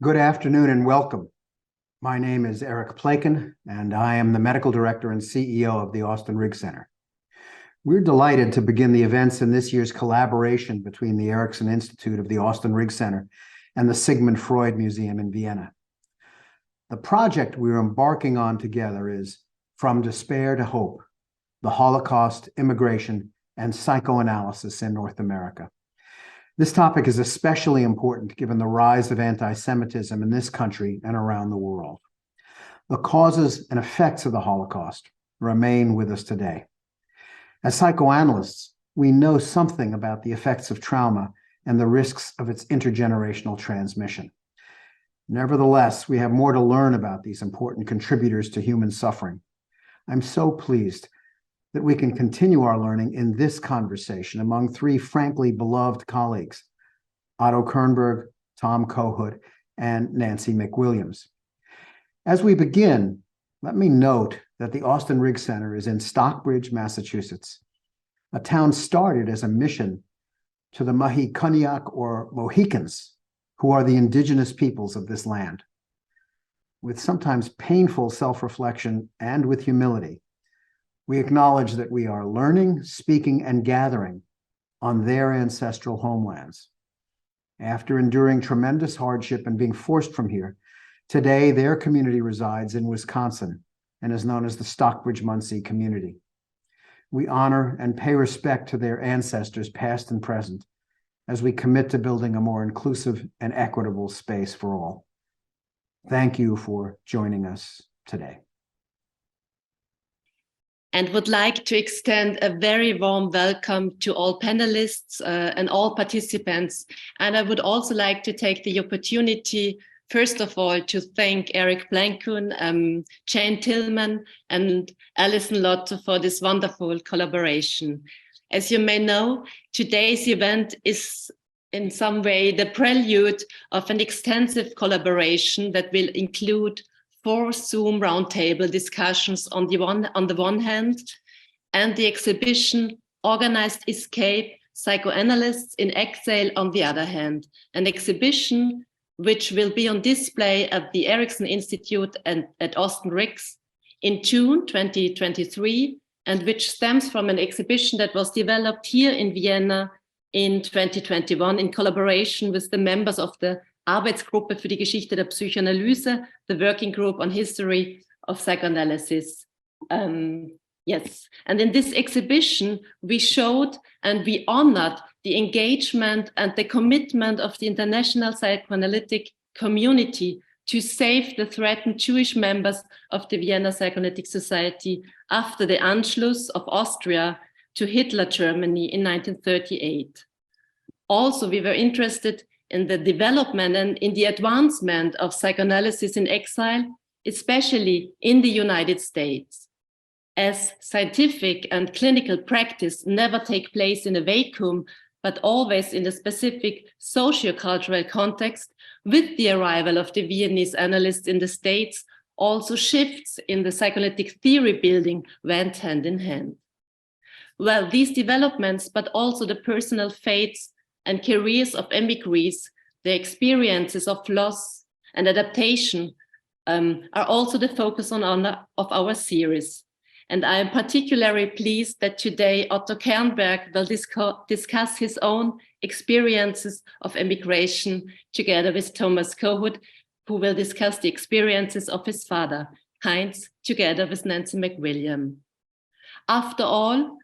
Good afternoon and welcome. My name is Eric Plaken, and I am the Medical Director and CEO of the Austen Riggs Center. We're delighted to begin the events in this year's collaboration between the Erikson Institute of the Austen Riggs Center and the Sigmund Freud Museum in Vienna. The project we're embarking on together is From Despair to Hope: The Holocaust, Immigration, and Psychoanalysis in North America. This topic is especially important given the rise of anti-Semitism in this country and around the world. The causes and effects of the Holocaust remain with us today. As psychoanalysts, we know something about the effects of trauma and the risks of its intergenerational transmission. Nevertheless, we have more to learn about these important contributors to human suffering. I'm so pleased that we can continue our learning in this conversation among three frankly beloved colleagues, Otto Kernberg, Tom Kohut, and Nancy McWilliams. As we begin, let me note that the Austen Riggs Center is in Stockbridge, Massachusetts, a town started as a mission to the Mahikaniak or Mohicans, who are the indigenous peoples of this land. With sometimes painful self-reflection and with humility, we acknowledge that we are learning, speaking, and gathering on their ancestral homelands. After enduring tremendous hardship and being forced from here, today their community resides in Wisconsin and is known as the Stockbridge Munsee community. We honor and pay respect to their ancestors, past and present, as we commit to building a more inclusive and equitable space for all. Thank you for joining us today. And would like to extend a very warm welcome to all panelists and all participants. And I would also like to take the opportunity, first of all, to thank Eric Plaken, Jane Tillman, and Alison Lotto for this wonderful collaboration. As you may know, today's event is in some way the prelude of an extensive collaboration that will include 4 Zoom roundtable discussions on the one hand, and the exhibition Organized Escape: Psychoanalysts in Exile on the other hand, an exhibition which will be on display at the Erikson Institute and at Austen Riggs in June 2023, and which stems from an exhibition that was developed here in Vienna in 2021 in collaboration with the members of the Arbeitsgruppe für die Geschichte der Psychoanalyse, the working group on history of psychoanalysis. Yes, and in this exhibition, we showed and we honored the engagement and the commitment of the international psychoanalytic community to save the threatened Jewish members of the Vienna Psychoanalytic Society after the Anschluss of Austria to Hitler Germany in 1938. Also, we were interested in the development and in the advancement of psychoanalysis in exile, especially in the United States. As scientific and clinical practice never take place in a vacuum, but always in a specific socio-cultural context, with the arrival of the Viennese analysts in the States, also shifts in the psychoanalytic theory building went hand in hand. Well, these developments, but also the personal fates and careers of emigres, the experiences of loss and adaptation are also the focus of our series. And I am particularly pleased that today Otto Kernberg will discuss his own experiences of emigration together with Thomas Kohut, who will discuss the experiences of his father, Heinz, together with Nancy McWilliams. After all,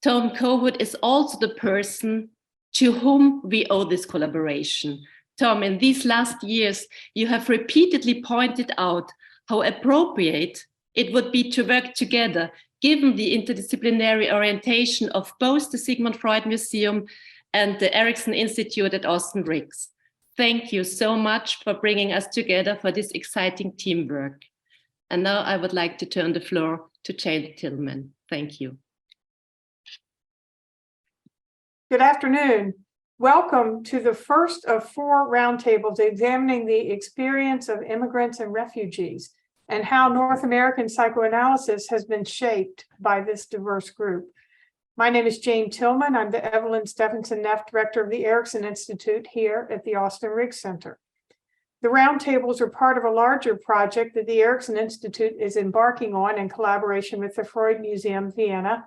Tom Kohut is also the person to whom we owe this collaboration. Tom, in these last years, you have repeatedly pointed out how appropriate it would be to work together, given the interdisciplinary orientation of both the Sigmund Freud Museum and the Erikson Institute at Austen Riggs. Thank you so much for bringing us together for this exciting teamwork. And now I would like to turn the floor to Jane Tillman. Thank you. Good afternoon. Welcome to the first of 4 roundtables examining the experience of immigrants and refugees and how North American psychoanalysis has been shaped by this diverse group. My name is Jane Tillman. I'm the Evelyn Stephenson Neff Director of the Erikson Institute here at the Austen Riggs Center. The roundtables are part of a larger project that the Erikson Institute is embarking on in collaboration with the Freud Museum, Vienna,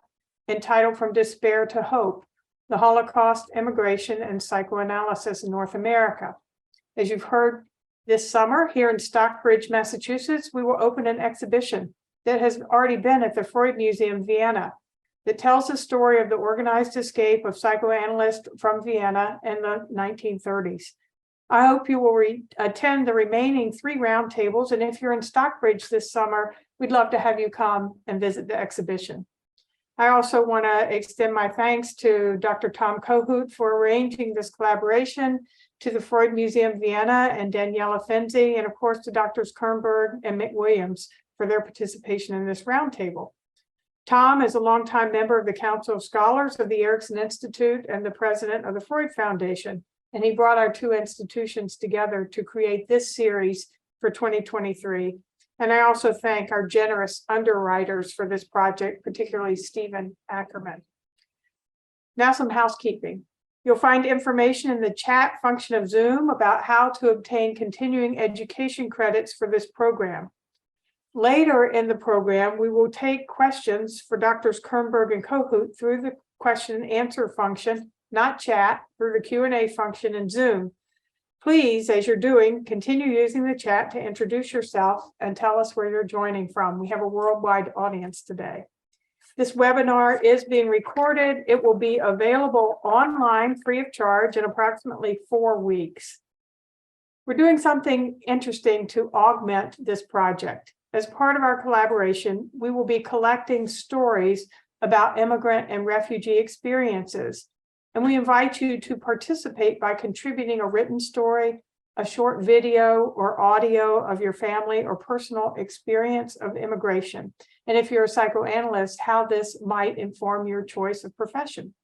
entitled From Despair to Hope: The Holocaust, Emigration, and Psychoanalysis in North America. As you've heard, this summer here in Stockbridge, Massachusetts, we will open an exhibition that has already been at the Freud Museum, Vienna, that tells the story of the organized escape of psychoanalysts from Vienna in the 1930s. I hope you will attend the remaining 3 roundtables, and if you're in Stockbridge this summer, we'd love to have you come and visit the exhibition. I also want to extend my thanks to Dr. Tom Kohut for arranging this collaboration, to the Freud Museum Vienna and Daniela Fenzi, and of course to Drs. Kernberg and McWilliams for their participation in this roundtable. Tom is a longtime member of the Council of Scholars of the Erikson Institute and the president of the Freud Foundation, and he brought our 2 institutions together to create this series for 2023. And I also thank our generous underwriters for this project, particularly Stephen Ackerman. Now some housekeeping. You'll find information in the chat function of Zoom about how to obtain continuing education credits for this program. Later in the program, we will take questions for Drs. Kernberg and Kohut through the question and answer function, not chat, through the Q&A function in Zoom. Please, as you're doing, continue using the chat to introduce yourself and tell us where you're joining from. We have a worldwide audience today. This webinar is being recorded. It will be available online free of charge in approximately 4 weeks. We're doing something interesting to augment this project. As part of our collaboration, we will be collecting stories about immigrant and refugee experiences. And we invite you to participate by contributing a written story, a short video or audio of your family or personal experience of immigration. And if you're a psychoanalyst, how this might inform your choice of profession.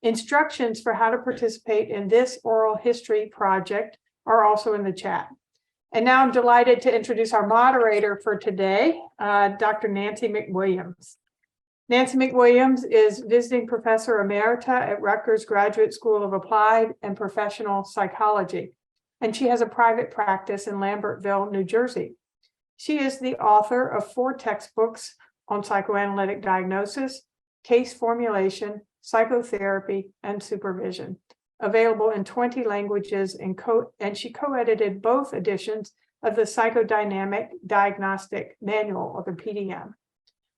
Instructions for how to participate in this oral history project are also in the chat. And now I'm delighted to introduce our moderator for today, Dr. Nancy McWilliams. Nancy McWilliams is visiting professor emerita at Rutgers Graduate School of Applied and Professional Psychology, and she has a private practice in Lambertville, New Jersey. She is the author of 4 textbooks on psychoanalytic diagnosis, case formulation, psychotherapy, and supervision, available in 20 languages, and she co-edited both editions of the Psychodynamic Diagnostic Manual, or the PDM.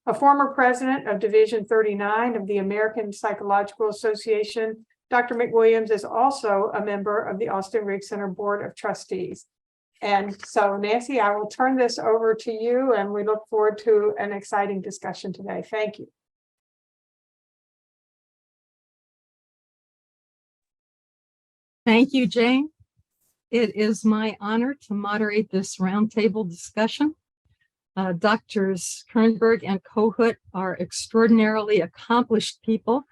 A former president of Division 39 of the American Psychological Association, Dr. McWilliams is also a member of the Austen Riggs Center Board of Trustees. And so, Nancy, I will turn this over to you, and we look forward to an exciting discussion today. Thank you. Thank you, Jane. It is my honor to moderate this roundtable discussion. Drs. Kernberg and Kohut are extraordinarily accomplished people,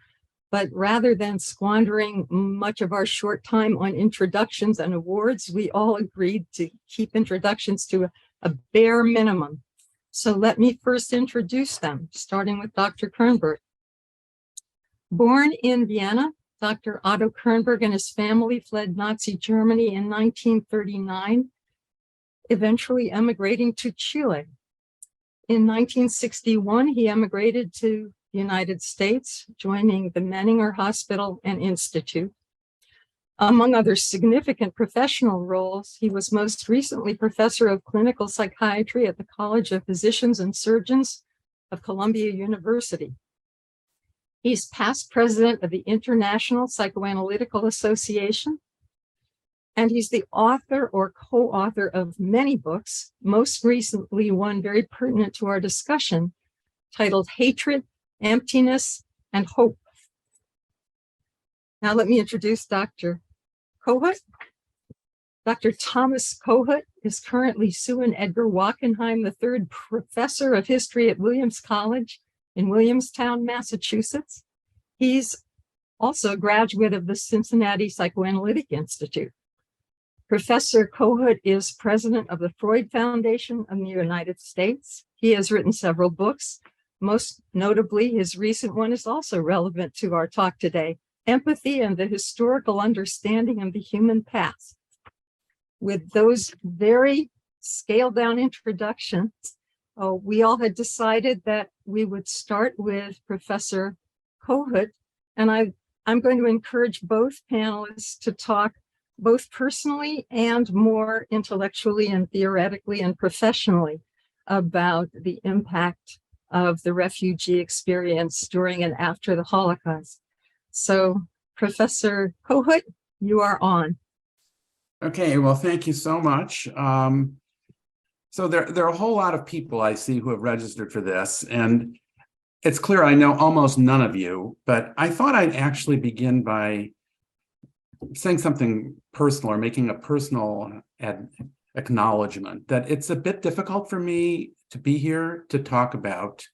but rather than squandering much of our short time on introductions and awards, we all agreed to keep introductions to a bare minimum. So let me first introduce them, starting with Dr. Kernberg. Born in Vienna, Dr. Otto Kernberg and his family fled Nazi Germany in 1939, eventually emigrating to Chile. In 1961, he emigrated to the United States, joining the Menninger Hospital and Institute. Among other significant professional roles, he was most recently professor of clinical psychiatry at the College of Physicians and Surgeons of Columbia University. He's past president of the International Psychoanalytical Association, and he's the author or co-author of many books, most recently one very pertinent to our discussion, titled Hatred, Emptiness, and Hope. Now let me introduce Dr. Kohut. Dr. Thomas Kohut is currently Sue and Edgar Wachenheim III Professor of History at Williams College in Williamstown, Massachusetts. He's also a graduate of the Cincinnati Psychoanalytic Institute. Professor Kohut is president of the Freud Foundation of the United States. He has written several books. Most notably, his recent one is also relevant to our talk today, Empathy and the Historical Understanding of the Human Past. with those very scaled down introductions, we all had decided that we would start with Professor Kohut, and I'm going to encourage both panelists to talk both personally and more intellectually and theoretically and professionally about the impact of the refugee experience during and after the Holocaust. So, Professor Kohut, you are on. Okay, well, thank you so much. So there are a whole lot of people I see who have registered for this, and it's clear I know almost none of you, but I thought I'd actually begin by saying something personal or making a personal acknowledgement that it's a bit difficult for me to be here to talk about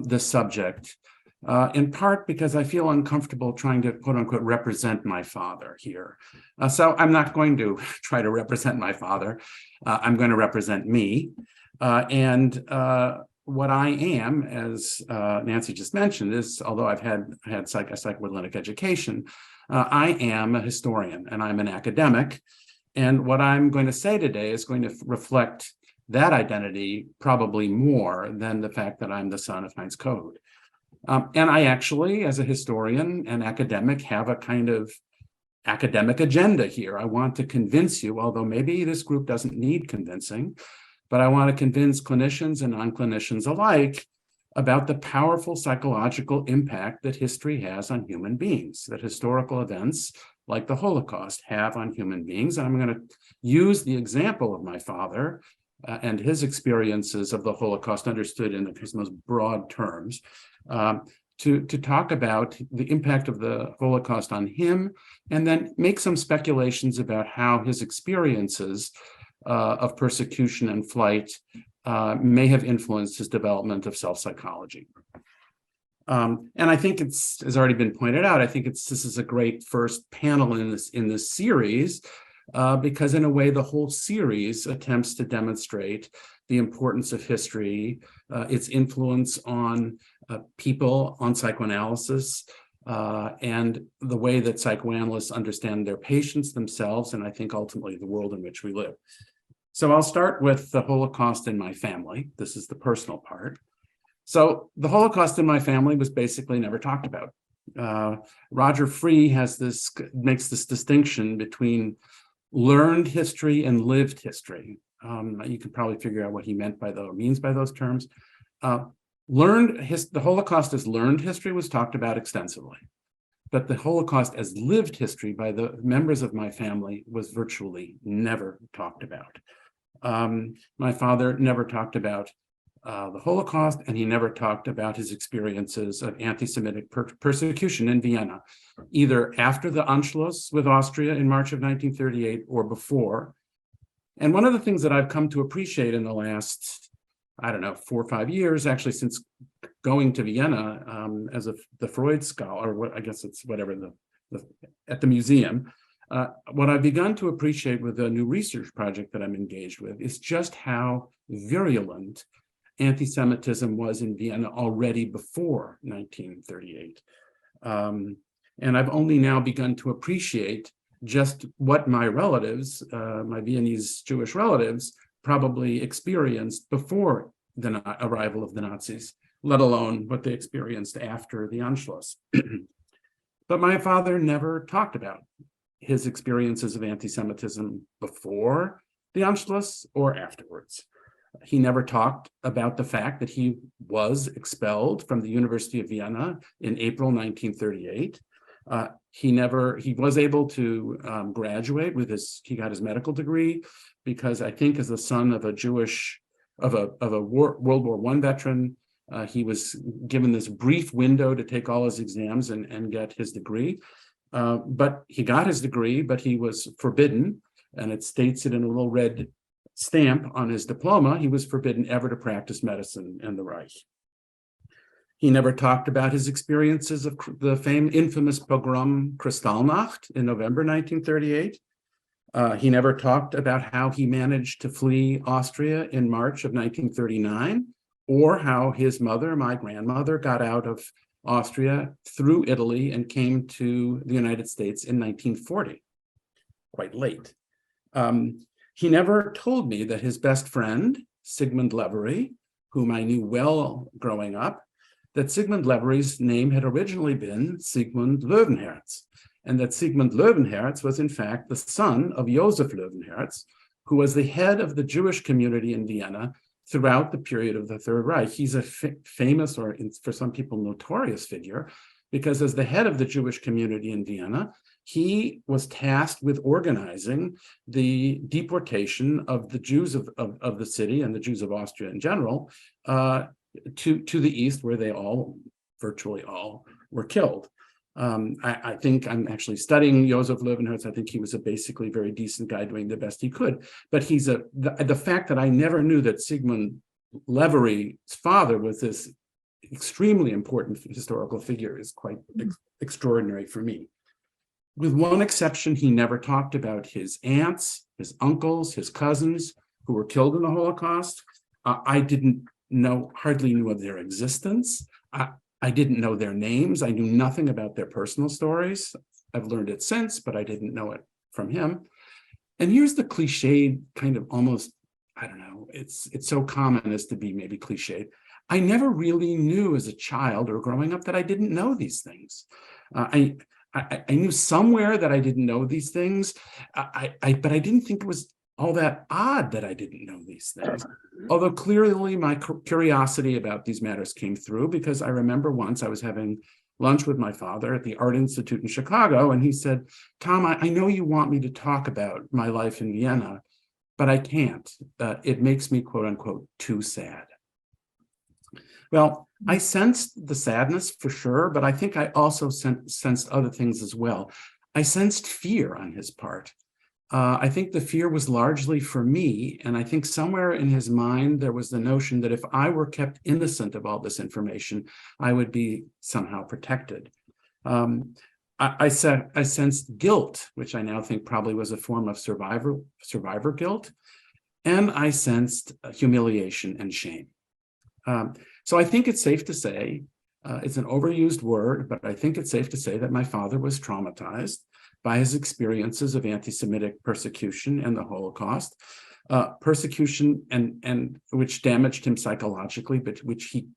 this subject, in part because I feel uncomfortable trying to, quote unquote, represent my father here. So I'm not going to try to represent my father. I'm going to represent me. What I am, as Nancy just mentioned, is, although I've had a psychoanalytic education, I am a historian and I'm an academic. And what I'm going to say today is going to reflect that identity probably more than the fact that I'm the son of Heinz Kohut. And I actually, as a historian and academic, have a kind of academic agenda here. I want to convince you, although maybe this group doesn't need convincing, but I want to convince clinicians and non-clinicians alike about the powerful psychological impact that history has on human beings, that historical events like the Holocaust have on human beings. And I'm going to use the example of my father and his experiences of the Holocaust, understood in his most broad terms, to talk about the impact of the Holocaust on him, and then make some speculations about how his experiences of persecution and flight may have influenced his development of self-psychology. And I think it's, as already been pointed out, I think this is a great first panel in this series, because in a way the whole series attempts to demonstrate the importance of history, its influence on people, on psychoanalysis, and the way that psychoanalysts understand their patients themselves, and I think ultimately the world in which we live. So I'll start with the Holocaust in my family. This is the personal part. So the Holocaust in my family was basically never talked about. Roger Free makes this distinction between learned history and lived history. You can probably figure out what he means by those terms. The Holocaust as learned history was talked about extensively, but the Holocaust as lived history by the members of my family was virtually never talked about. My father never talked about the Holocaust, and he never talked about his experiences of anti-Semitic persecution in Vienna, either after the Anschluss with Austria in March of 1938 or before. And one of the things that I've come to appreciate in the last, 4 or 5 years, actually since going to Vienna as the Freud scholar, or I guess it's whatever, at the museum, what I've begun to appreciate with the new research project that I'm engaged with is just how virulent anti-Semitism was in Vienna already before 1938. And I've only now begun to appreciate just what my relatives, my Viennese Jewish relatives, probably experienced before the arrival of the Nazis, let alone what they experienced after the Anschluss. But my father never talked about his experiences of anti-Semitism before the Anschluss or afterwards. He never talked about the fact that he was expelled from the University of Vienna in April 1938. He was able to graduate with he got his medical degree because I think as the son of a World War I veteran, he was given this brief window to take all his exams and get his degree. But he got his degree, but he was forbidden, and it states it in a little red stamp on his diploma, he was forbidden ever to practice medicine in the Reich. He never talked about his experiences of the infamous pogrom Kristallnacht in November 1938. He never talked about how he managed to flee Austria in March of 1939, or how his mother, my grandmother, got out of Austria through Italy and came to the United States in 1940, quite late. He never told me that his best friend, Sigmund Levery, whom I knew well growing up, that Sigmund Levery's name had originally been Sigmund Löwenherz, and that Sigmund Löwenherz was in fact the son of Joseph Löwenherz, who was the head of the Jewish community in Vienna throughout the period of the Third Reich. He's a famous, or for some people, notorious figure, because as the head of the Jewish community in Vienna, he was tasked with organizing the deportation of the Jews of the city and the Jews of Austria in general to the east, where they virtually all, were killed. I think I'm actually studying Joseph Löwenherz. I think he was a basically very decent guy doing the best he could. But the fact that I never knew that Sigmund Levery's father was this extremely important historical figure is quite extraordinary for me. With one exception, he never talked about his aunts, his uncles, his cousins who were killed in the Holocaust. I hardly knew of their existence. I didn't know their names. I knew nothing about their personal stories. I've learned it since, but I didn't know it from him. And here's the cliched kind of almost, I don't know, it's so common as to be maybe cliched. I never really knew as a child or growing up that I didn't know these things. I knew somewhere that I didn't know these things, but I didn't think it was all that odd that I didn't know these things. Although clearly my curiosity about these matters came through, because I remember once I was having lunch with my father at the Art Institute in Chicago, and he said, "Tom, I know you want me to talk about my life in Vienna, but I can't. It makes me, quote unquote, too sad." Well, I sensed the sadness for sure, but I think I also sensed other things as well. I sensed fear on his part. I think the fear was largely for me, and I think somewhere in his mind there was the notion that if I were kept innocent of all this information, I would be somehow protected. I sensed guilt, which I now think probably was a form of survivor guilt, and I sensed humiliation and shame. So I think it's safe to say, it's an overused word, but I think it's safe to say that my father was traumatized by his experiences of anti-Semitic persecution and the Holocaust, persecution and which damaged him psychologically, but which he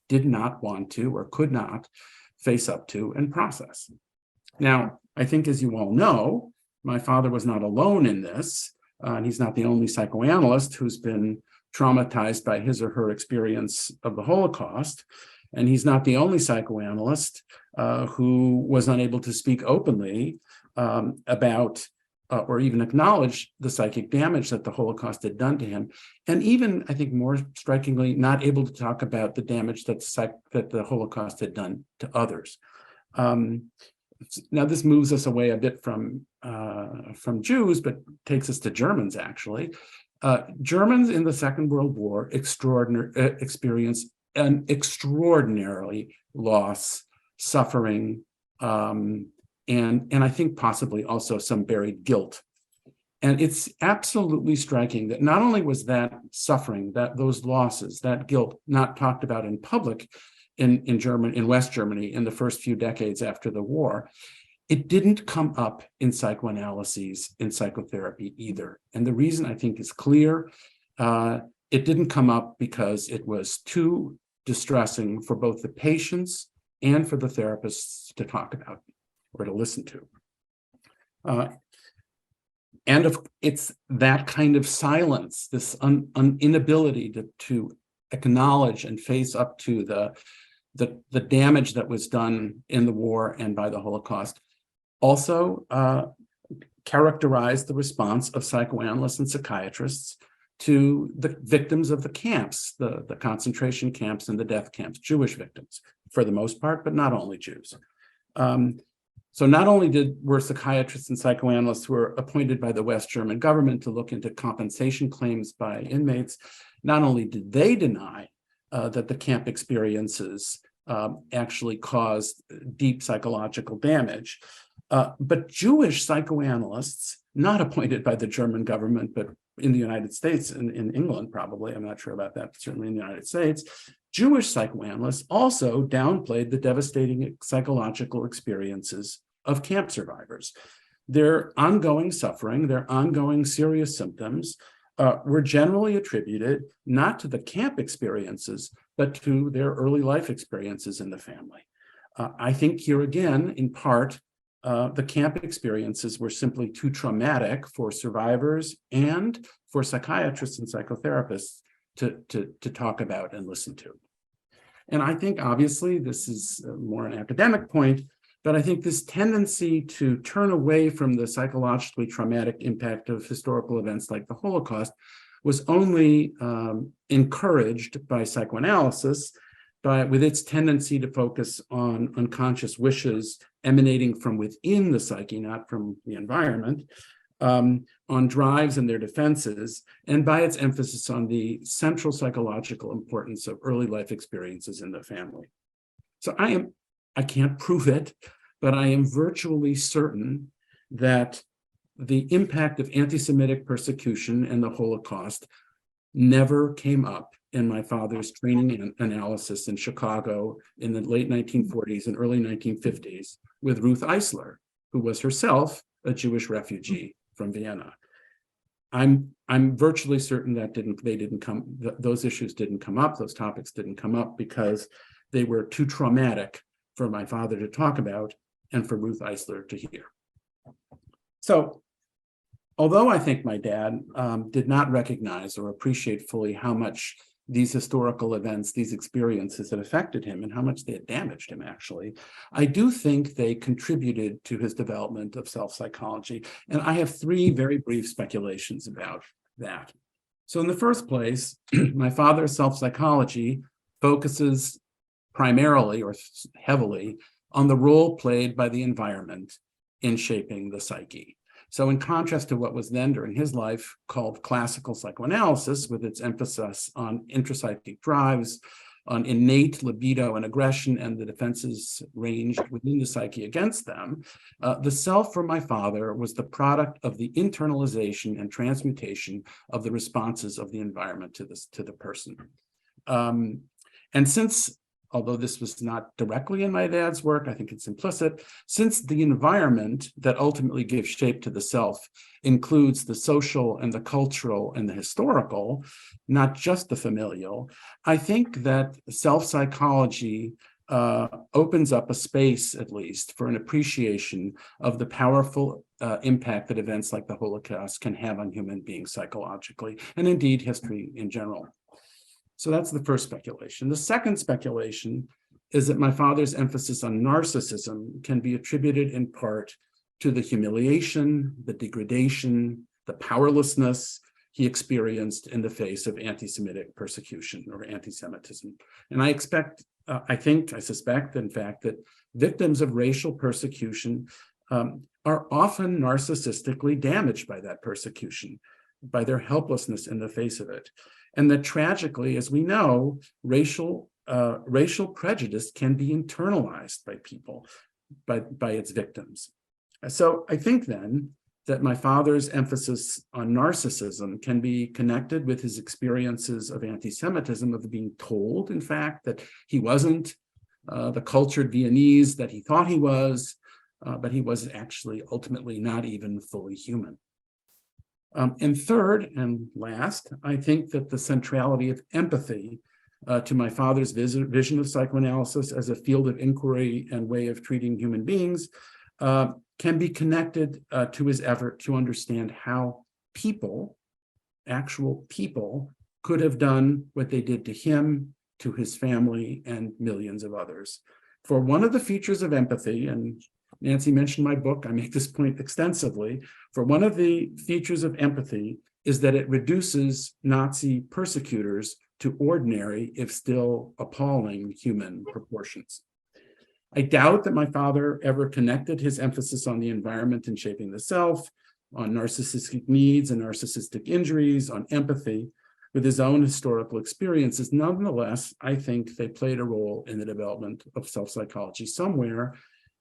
did not want to or could not face up to and process. Now, I think, as you all know, my father was not alone in this, and he's not the only psychoanalyst who's been traumatized by his or her experience of the Holocaust. And he's not the only psychoanalyst who was unable to speak openly about or even acknowledge the psychic damage that the Holocaust had done to him. And even, I think more strikingly, not able to talk about the damage that the Holocaust had done to others. Now, this moves us away a bit from Jews, but takes us to Germans, actually. Germans in the Second World War experienced an extraordinarily loss, suffering, and I think possibly also some buried guilt. And it's absolutely striking that not only was that suffering, those losses, that guilt not talked about in public in West Germany in the first few decades after the war, it didn't come up in psychoanalyses, in psychotherapy either. And the reason I think is clear. It didn't come up because it was too distressing for both the patients and for the therapists to talk about or to listen to. It's that kind of silence, this inability to acknowledge and face up to the damage that was done in the war and by the Holocaust, also characterized the response of psychoanalysts and psychiatrists to the victims of the camps, the concentration camps and the death camps, Jewish victims for the most part, but not only Jews. So not only were psychiatrists and psychoanalysts who were appointed by the West German government to look into compensation claims by inmates, not only did they deny that the camp experiences actually caused deep psychological damage, but Jewish psychoanalysts, not appointed by the German government, but in the United States, in England probably, I'm not sure about that, but certainly in the United States, Jewish psychoanalysts also downplayed the devastating psychological experiences of camp survivors. their ongoing suffering, their ongoing serious symptoms were generally attributed not to the camp experiences, but to their early life experiences in the family. I think here again, in part, the camp experiences were simply too traumatic for survivors and for psychiatrists and psychotherapists to talk about and listen to. And I think, obviously, this is more an academic point, but I think this tendency to turn away from the psychologically traumatic impact of historical events like the Holocaust was only encouraged by psychoanalysis, with its tendency to focus on unconscious wishes emanating from within the psyche, not from the environment, on drives and their defenses, and by its emphasis on the central psychological importance of early life experiences in the family. So I can't prove it, but I am virtually certain that the impact of anti-Semitic persecution and the Holocaust never came up in my father's training and analysis in Chicago in the late 1940s and early 1950s with Ruth Eisler, who was herself a Jewish refugee from Vienna. I'm virtually certain that those issues didn't come up, those topics didn't come up because they were too traumatic for my father to talk about and for Ruth Eisler to hear. So, although I think my dad did not recognize or appreciate fully how much these historical events, these experiences had affected him and how much they had damaged him, actually, I do think they contributed to his development of self-psychology. And I have three very brief speculations about that. So in the first place, my father's self-psychology focuses primarily or heavily on the role played by the environment in shaping the psyche. So in contrast to what was then during his life called classical psychoanalysis, with its emphasis on intrapsychic drives, on innate libido and aggression and the defenses ranged within the psyche against them, the self for my father was the product of the internalization and transmutation of the responses of the environment to the person. And since, although this was not directly in my dad's work, I think it's implicit, since the environment that ultimately gives shape to the self includes the social and the cultural and the historical, not just the familial, I think that self-psychology opens up a space, at least, for an appreciation of the powerful impact that events like the Holocaust can have on human beings psychologically, and indeed history in general. So that's the first speculation. The second speculation is that my father's emphasis on narcissism can be attributed in part to the humiliation, the degradation, the powerlessness he experienced in the face of anti-Semitic persecution or anti-Semitism. And I suspect, in fact, that victims of racial persecution are often narcissistically damaged by that persecution, by their helplessness in the face of it. And that tragically, as we know, racial prejudice can be internalized by people, by its victims. So I think then that my father's emphasis on narcissism can be connected with his experiences of anti-Semitism, of being told, in fact, that he wasn't the cultured Viennese that he thought he was, but he was actually ultimately not even fully human. And third and last, I think that the centrality of empathy to my father's vision of psychoanalysis as a field of inquiry and way of treating human beings can be connected to his effort to understand how people, actual people, could have done what they did to him, to his family, and millions of others. For one of the features of empathy, and Nancy mentioned my book, I make this point extensively, for one of the features of empathy is that it reduces Nazi persecutors to ordinary, if still appalling, human proportions. I doubt that my father ever connected his emphasis on the environment in shaping the self, on narcissistic needs and narcissistic injuries, on empathy, with his own historical experiences. Nonetheless, I think they played a role in the development of self-psychology somewhere,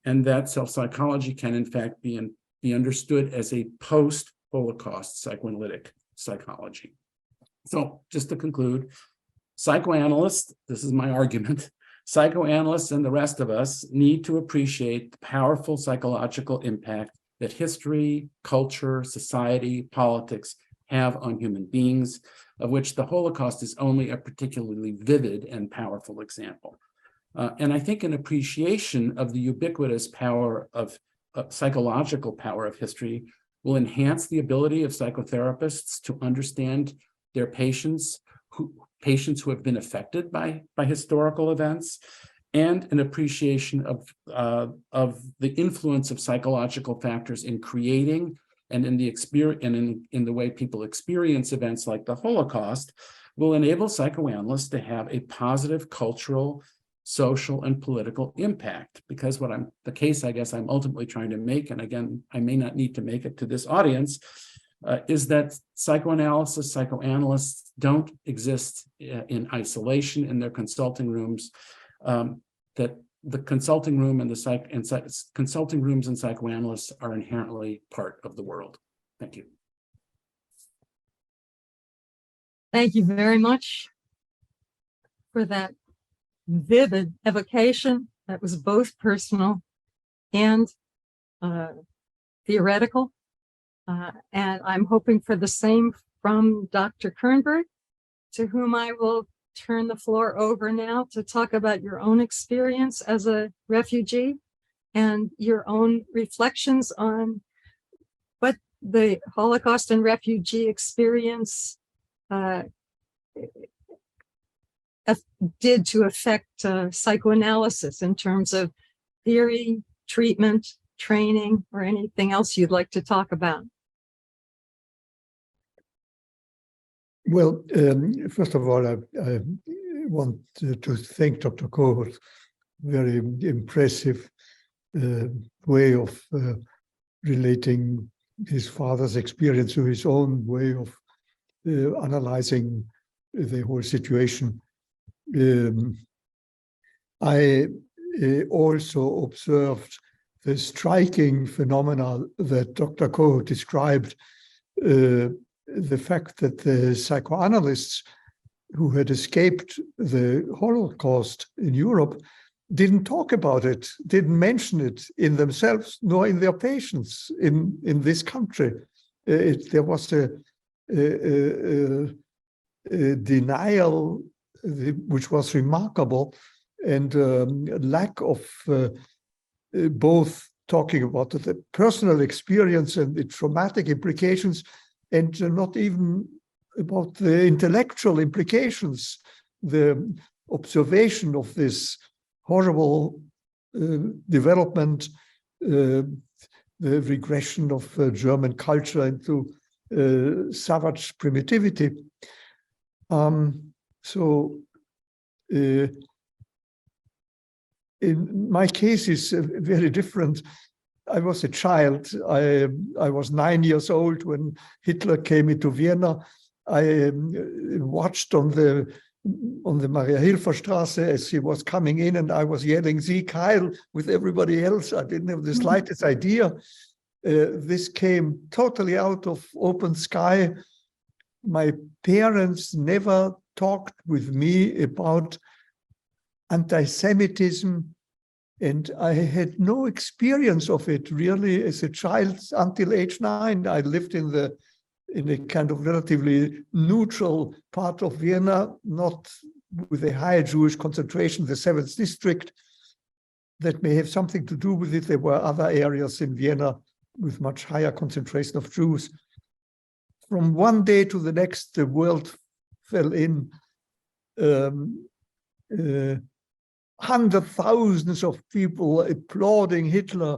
and that self-psychology can, in fact, be understood as a post-Holocaust psychoanalytic psychology. So just to conclude, psychoanalysts, this is my argument, psychoanalysts and the rest of us need to appreciate the powerful psychological impact that history, culture, society, politics have on human beings, of which the Holocaust is only a particularly vivid and powerful example. And I think an appreciation of the ubiquitous power of psychological power of history will enhance the ability of psychotherapists to understand their patients who have been affected by historical events, and an appreciation of the influence of psychological factors in creating and in the experience and in the way people experience events like the Holocaust will enable psychoanalysts to have a positive cultural, social, and political impact. Because the case I guess I'm ultimately trying to make, and again, I may not need to make it to this audience, is that psychoanalysts don't exist in isolation in their consulting rooms, that the consulting room and consulting rooms and psychoanalysts are inherently part of the world. Thank you. Thank you very much for that vivid evocation that was both personal and theoretical. And I'm hoping for the same from Dr. Kernberg, to whom I will turn the floor over now to talk about your own experience as a refugee and your own reflections on what the Holocaust and refugee experience did to affect psychoanalysis in terms of theory, treatment, training, or anything else you'd like to talk about. Well, first of all, I want to thank Dr. Kohut. Very impressive way of relating his father's experience to his own way of analyzing the whole situation. I also observed the striking phenomena that Dr. Kohut described, the fact that the psychoanalysts who had escaped the Holocaust in Europe didn't talk about it, didn't mention it in themselves, nor in their patients in this country. There was a denial which was remarkable, and lack of both talking about the personal experience and the traumatic implications, and not even about the intellectual implications, the observation of this horrible development, the regression of German culture into savage primitivity. In my case is very different. I was a child. I was 9 years old when Hitler came into Vienna. I watched on the Maria-Hilfer-Straße as he was coming in, and I was yelling "Sieg Heil" with everybody else. I didn't have the slightest idea. This came totally out of open sky. My parents never talked with me about anti-Semitism, and I had no experience of it really as a child until age 9. I lived in a kind of relatively neutral part of Vienna, not with a high Jewish concentration, the 7th district. That may have something to do with it. There were other areas in Vienna with much higher concentration of Jews. From one day to the next, the world fell in. Hundreds of thousands of people applauding Hitler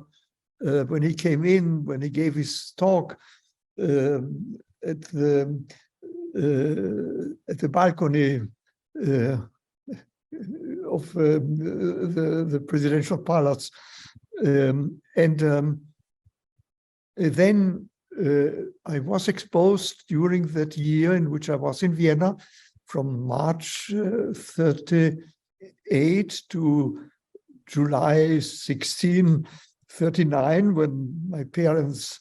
when he came in, when he gave his talk at the balcony of the presidential palace. Then I was exposed during that year in which I was in Vienna, from March 38 to July 1639, when my parents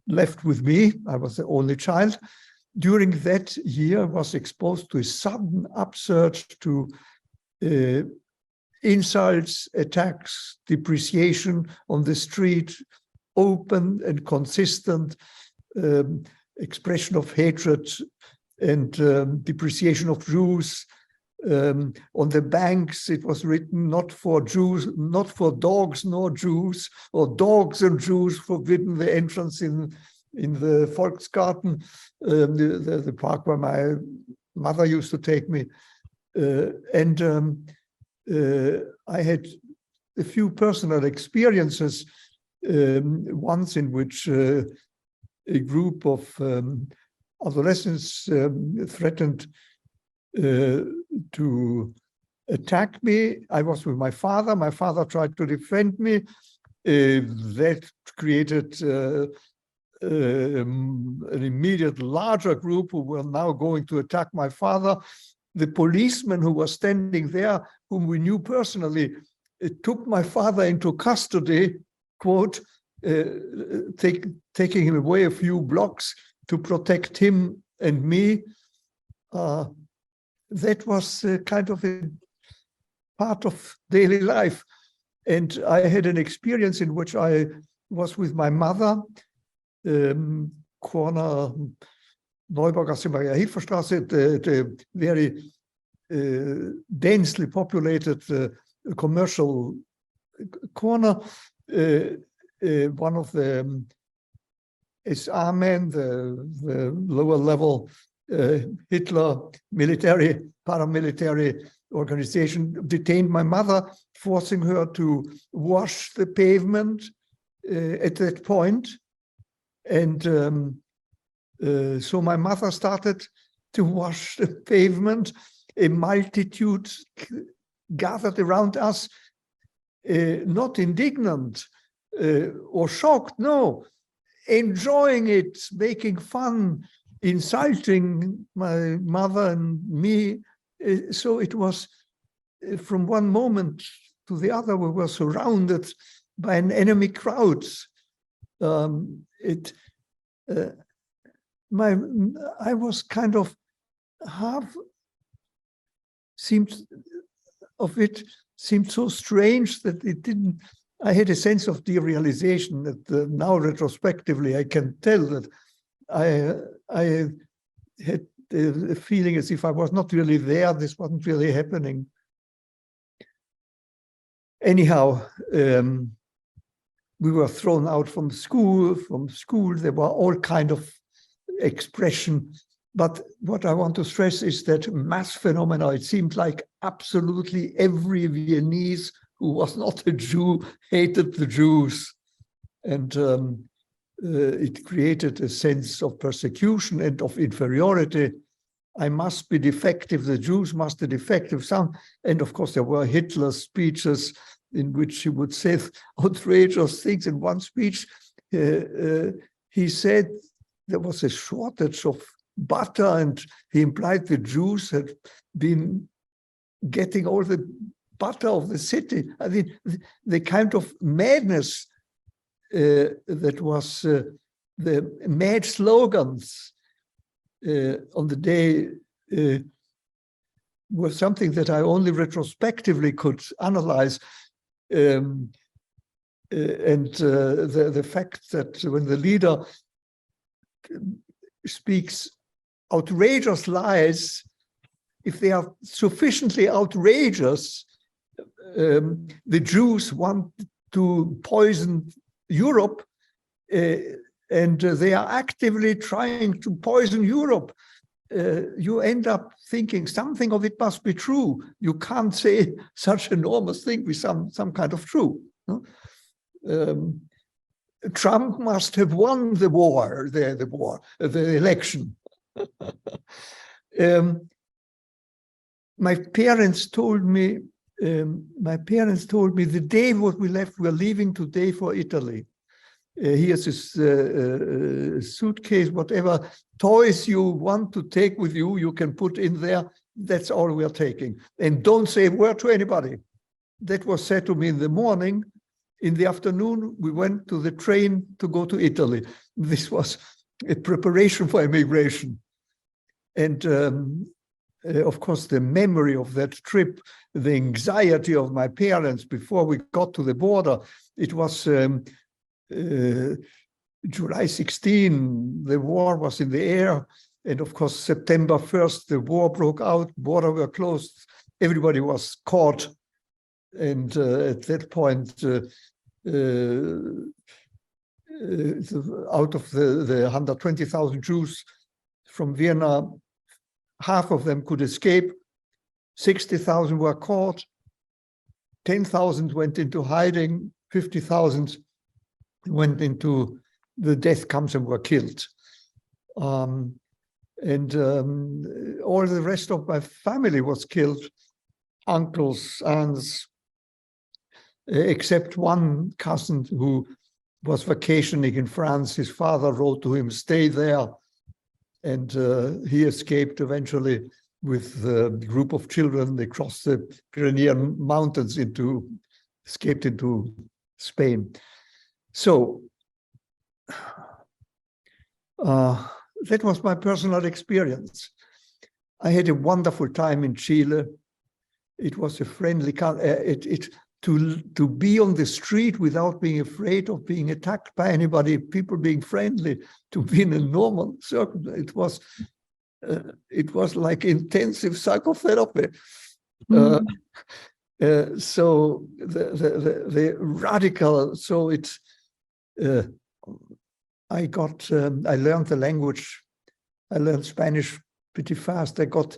left with me. I was the only child. During that year, I was exposed to a sudden upsurge to insults, attacks, depreciation on the street, open and consistent expression of hatred and depreciation of Jews. On the banks, it was written, not for Jews, not for dogs nor Jews, or dogs and Jews forbidden the entrance in the Volksgarten, the park where my mother used to take me. I had a few personal experiences, once in which a group of adolescents threatened to attack me. I was with my father. My father tried to defend me. That created an immediate larger group who were now going to attack my father. The policeman who was standing there, whom we knew personally, took my father into custody, quote, taking him away a few blocks to protect him and me. That was kind of a part of daily life. And I had an experience in which I was with my mother, corner Neubaugasse, Maria-Hilfer-Straße, the very densely populated commercial corner. One of the SA men, the lower level Hitler military, paramilitary organization, detained my mother, forcing her to wash the pavement at that point. And so my mother started to wash the pavement. A multitude gathered around us, not indignant or shocked, no, enjoying it, making fun, insulting my mother and me. So it was from one moment to the other, we were surrounded by an enemy crowd. I was kind of half seemed so strange that it didn't. I had a sense of derealization that now retrospectively I can tell that I had a feeling as if I was not really there. This wasn't really happening. Anyhow, we were thrown out from school. There were all kind of expression. But what I want to stress is that mass phenomena. It seemed like absolutely every Viennese who was not a Jew hated the Jews. And it created a sense of persecution and of inferiority. I must be defective, the Jews must be defective. And of course, there were Hitler's speeches in which he would say outrageous things. In one speech, he said there was a shortage of butter, and he implied the Jews had been getting all the butter of the city. I mean, the kind of madness that was the mad slogans on the day was something that I only retrospectively could analyze. And the fact that when the leader speaks outrageous lies, if they are sufficiently outrageous, the Jews want to poison Europe, and they are actively trying to poison Europe. You end up thinking something of it must be true. You can't say such enormous thing with some kind of truth. No? Trump must have won the election. My parents told me the day what we left, we're leaving today for Italy. Here's his suitcase, whatever toys you want to take with you, you can put in there. That's all we are taking. And don't say a word to anybody. That was said to me in the morning. In the afternoon, we went to the train to go to Italy. This was a preparation for immigration. And of course, the memory of that trip, the anxiety of my parents before we got to the border, it was July 16, the war was in the air. And of course, September 1st, the war broke out, borders were closed, everybody was caught. And at that point, out of the 120,000 Jews from Vienna, half of them could escape, 60,000 were caught, 10,000 went into hiding, 50,000 went into the death camps and were killed. All the rest of my family was killed, uncles, aunts, except one cousin who was vacationing in France. His father wrote to him, stay there. And he escaped eventually with a group of children. They crossed the Pyrenean mountains escaped into Spain. So that was my personal experience. I had a wonderful time in Chile. It was a friendly country. To be on the street without being afraid of being attacked by anybody, people being friendly, to be in a normal circle, it was like intensive psychotherapy. So the radical, so it's, I learned the language. I learned Spanish pretty fast. I got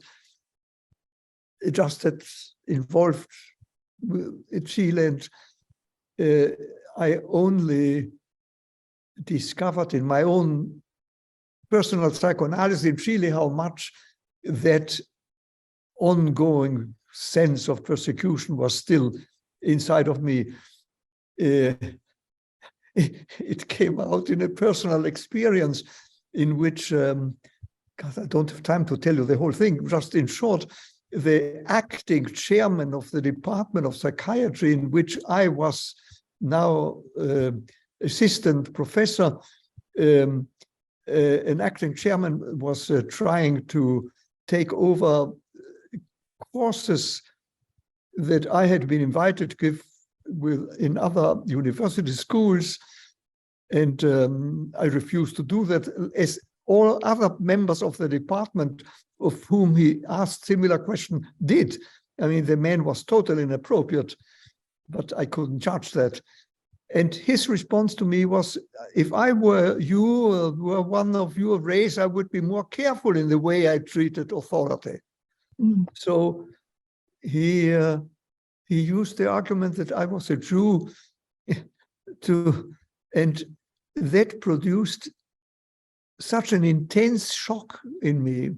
adjusted, involved in Chile, and I only discovered in my own personal psychoanalysis in Chile how much that ongoing sense of persecution was still inside of me. It came out in a personal experience in which, God, I don't have time to tell you the whole thing, just in short, the acting chairman of the Department of Psychiatry, in which I was now assistant professor, an acting chairman was trying to take over courses that I had been invited to give in other university schools, and I refused to do that, as all other members of the department of whom he asked similar question did. I mean, the man was totally inappropriate, but I couldn't judge that. And his response to me was, if I were you, were one of your race, I would be more careful in the way I treated authority. So he used the argument that I was a Jew and that produced such an intense shock in me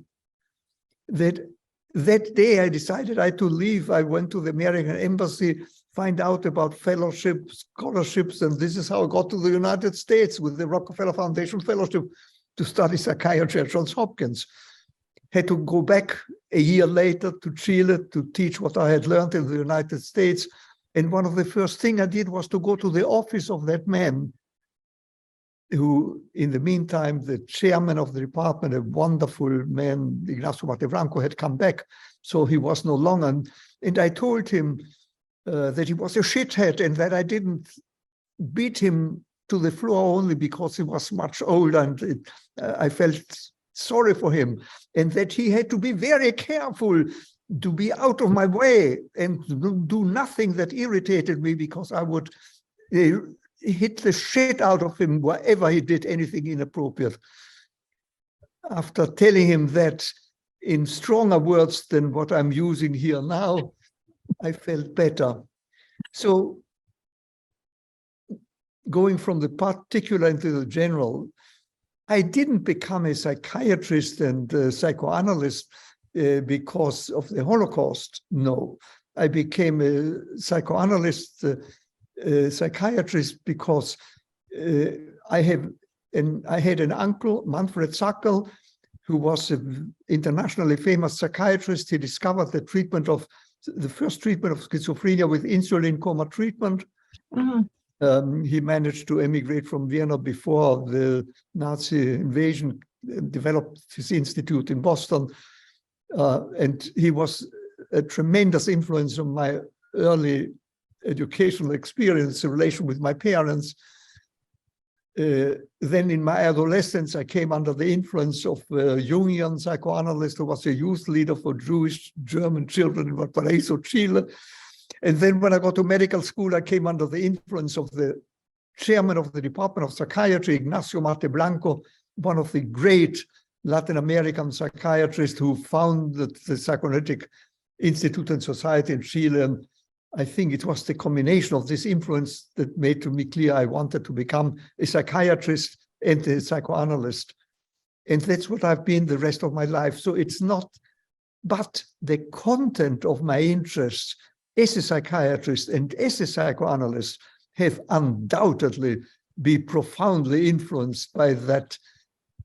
that day I decided I had to leave. I went to the American embassy, find out about fellowships, scholarships, and this is how I got to the United States with the Rockefeller Foundation Fellowship to study psychiatry at Johns Hopkins. Had to go back a year later to Chile to teach what I had learned in the United States. And one of the first things I did was to go to the office of that man, who, in the meantime, the chairman of the department, a wonderful man, Ignacio Matevranco, had come back, so he was no longer. And I told him that he was a shithead and that I didn't beat him to the floor only because he was much older, and I felt sorry for him, and that he had to be very careful to be out of my way and do nothing that irritated me, because I would hit the shit out of him wherever he did anything inappropriate. After telling him that in stronger words than what I'm using here now, I felt better. So going from the particular into the general, I didn't become a psychiatrist and a psychoanalyst because of the Holocaust. No, I became a psychoanalyst, psychiatrist, because I had an uncle, Manfred Sackel, who was an internationally famous psychiatrist. He discovered the first treatment of schizophrenia with insulin coma treatment. He managed to emigrate from Vienna before the Nazi invasion, developed his institute in Boston, and he was a tremendous influence on my early educational experience, in relation with my parents. then in my adolescence, I came under the influence of a Jungian psychoanalyst who was a youth leader for Jewish German children in Valparaiso, Chile. And then when I got to medical school, I came under the influence of the chairman of the Department of Psychiatry, Ignacio Mate Blanco, one of the great Latin American psychiatrists who founded the Psychoanalytic Institute and Society in Chile. And I think it was the combination of this influence that made to me clear I wanted to become a psychiatrist and a psychoanalyst. And that's what I've been the rest of my life. So it's not, but the content of my interests as a psychiatrist and as a psychoanalyst have undoubtedly been profoundly influenced by that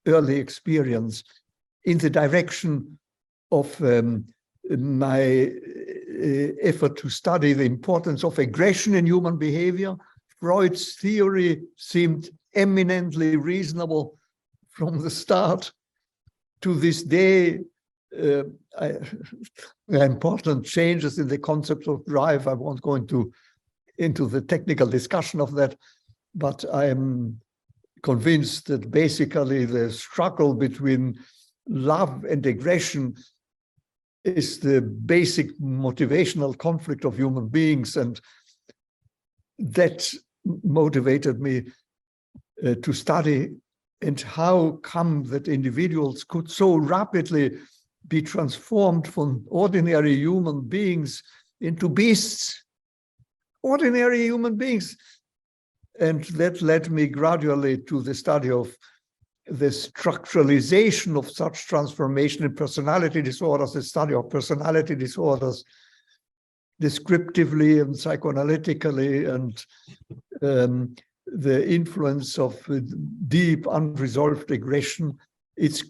early experience in the direction of my effort to study the importance of aggression in human behavior. Freud's theory seemed eminently reasonable from the start. To this day, important changes in the concept of drive. I won't go into the technical discussion of that, but I am convinced that basically the struggle between love and aggression is the basic motivational conflict of human beings, and that motivated me to study and how come that individuals could so rapidly be transformed from ordinary human beings into beasts, ordinary human beings. And that led me gradually to the study of the structuralization of such transformation in personality disorders, the study of personality disorders descriptively and psychoanalytically, and the influence of deep unresolved aggression, its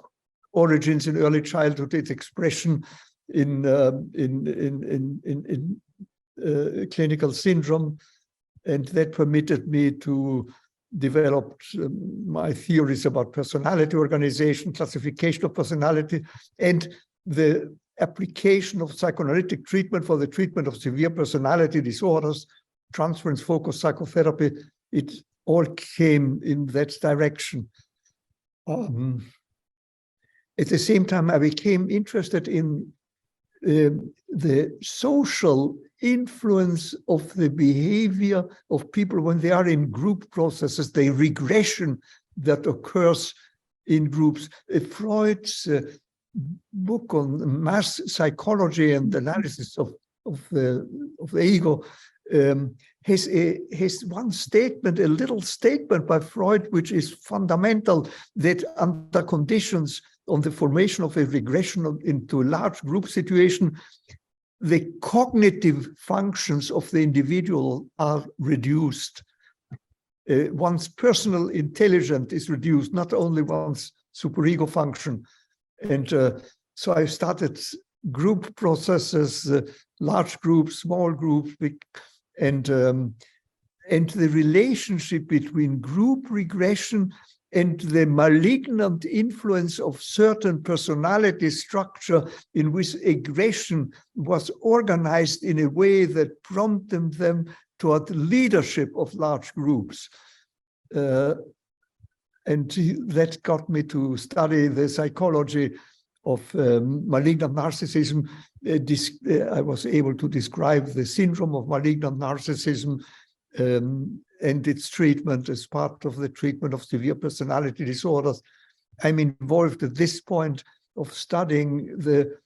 origins in early childhood, its expression in clinical syndrome. And that permitted me to develop my theories about personality organization, classification of personality, and the application of psychoanalytic treatment for the treatment of severe personality disorders, transference-focused psychotherapy. It all came in that direction. At the same time, I became interested in the social influence of the behavior of people when they are in group processes, the regression that occurs in groups. Freud's book on mass psychology and analysis of the ego has one statement, a little statement by Freud, which is fundamental, that under conditions on the formation of a regression into a large group situation, the cognitive functions of the individual are reduced. One's personal intelligence is reduced, not only one's superego function. And so I started group processes, large groups, small groups, and the relationship between group regression and the malignant influence of certain personality structure in which aggression was organized in a way that prompted them toward leadership of large groups. And that got me to study the psychology of malignant narcissism. I was able to describe the syndrome of malignant narcissism and its treatment as part of the treatment of severe personality disorders. I'm involved at this point of studying the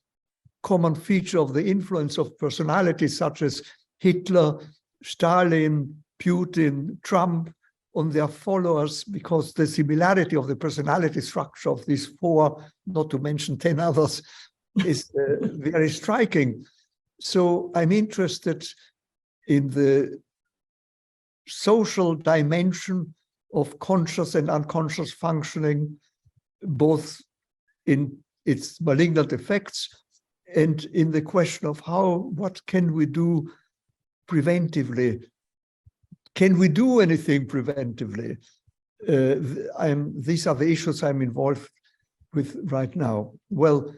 common feature of the influence of personalities such as Hitler, Stalin, Putin, Trump on their followers, because the similarity of the personality structure of these four, not to mention 10 others, is very striking. So I'm interested in the social dimension of conscious and unconscious functioning, both in its malignant effects and in the question of what can we do preventively? Can we do anything preventively? These are the issues I'm involved with right now. Well,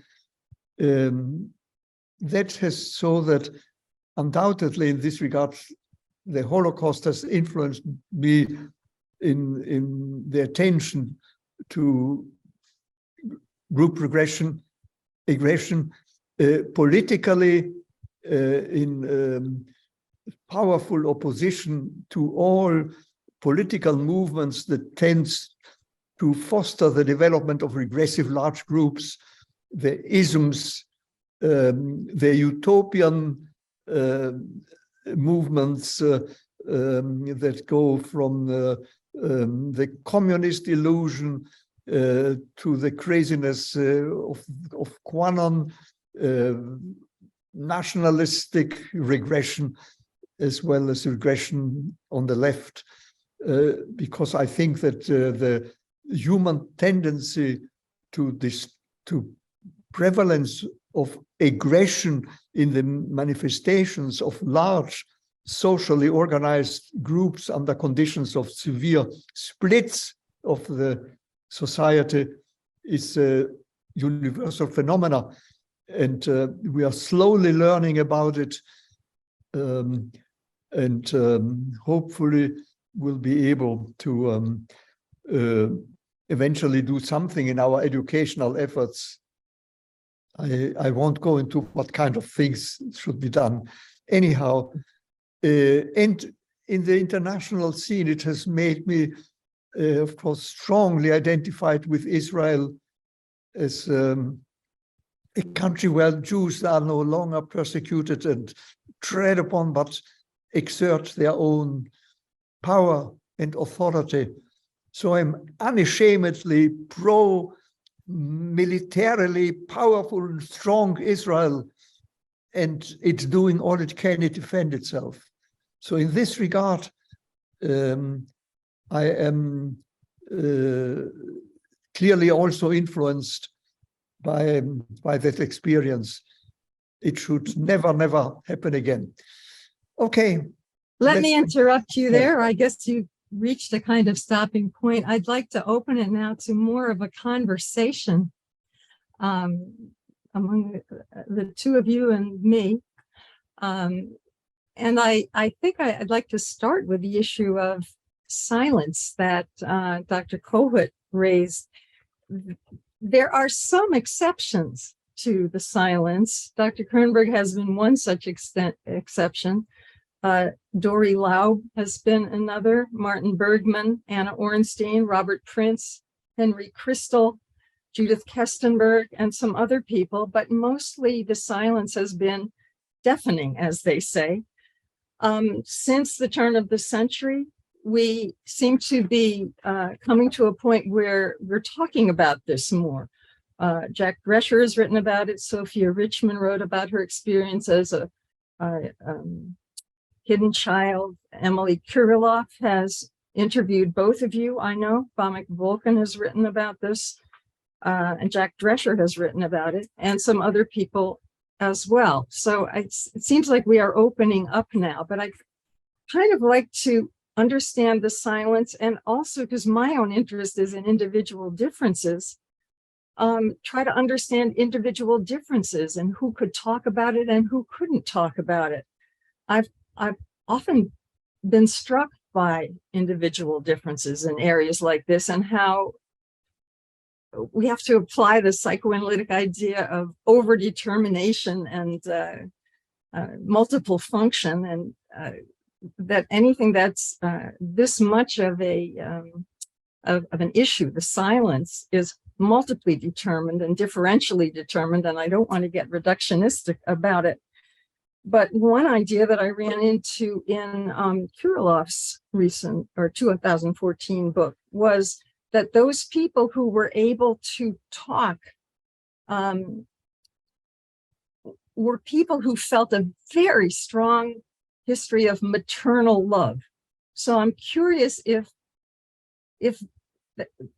that has so that undoubtedly in this regard, the Holocaust has influenced me in the attention to group aggression, politically in powerful opposition to all political movements that tends to foster the development of regressive large groups, the isms, the utopian movements that go from the communist illusion to the craziness of Quanon, nationalistic regression, as well as regression on the left, because I think that the human tendency to prevalence of aggression in the manifestations of large socially organized groups under conditions of severe splits of the society is a universal phenomena, and we are slowly learning about it, and hopefully we'll be able to eventually do something in our educational efforts. I won't go into what kind of things should be done. Anyhow, and in the international scene, it has made me, of course, strongly identified with Israel as a country where Jews are no longer persecuted and tread upon, but exert their own power and authority. So I'm unashamedly pro-militarily powerful and strong Israel, and it's doing all it can to defend itself. So in this regard, I am clearly also influenced by that experience. It should never, never happen again. Okay. Let me interrupt you there. I guess you reached a kind of stopping point. I'd like to open it now to more of a conversation among the two of you and me. And I think I'd like to start with the issue of silence that Dr. Kohut raised. There are some exceptions to the silence. Dr. Kernberg has been one such exception. Dory Lau has been another, Martin Bergman, Anna Ornstein, Robert Prince, Henry Christel, Judith Kestenberg, and some other people, but mostly the silence has been deafening, as they say. Since the turn of the century, we seem to be coming to a point where we're talking about this more. Jack Drescher has written about it. Sophia Richman wrote about her experience as a hidden child. Emily Kuriloff has interviewed both of you, I know. Bamik Volkan has written about this, and Jack Drescher has written about it, and some other people as well. So it seems like we are opening up now, but I kind of like to understand the silence, and also because my own interest is in individual differences, try to understand individual differences and who could talk about it and who couldn't talk about it. I've often been struck by individual differences in areas like this, and how we have to apply the psychoanalytic idea of overdetermination and multiple function, and that anything that's this much of an issue, the silence, is multiply determined and differentially determined, and I don't want to get reductionistic about it. But one idea that I ran into in Kuriloff's recent, or 2014 book, was that those people who were able to talk were people who felt a very strong history of maternal love. So I'm curious if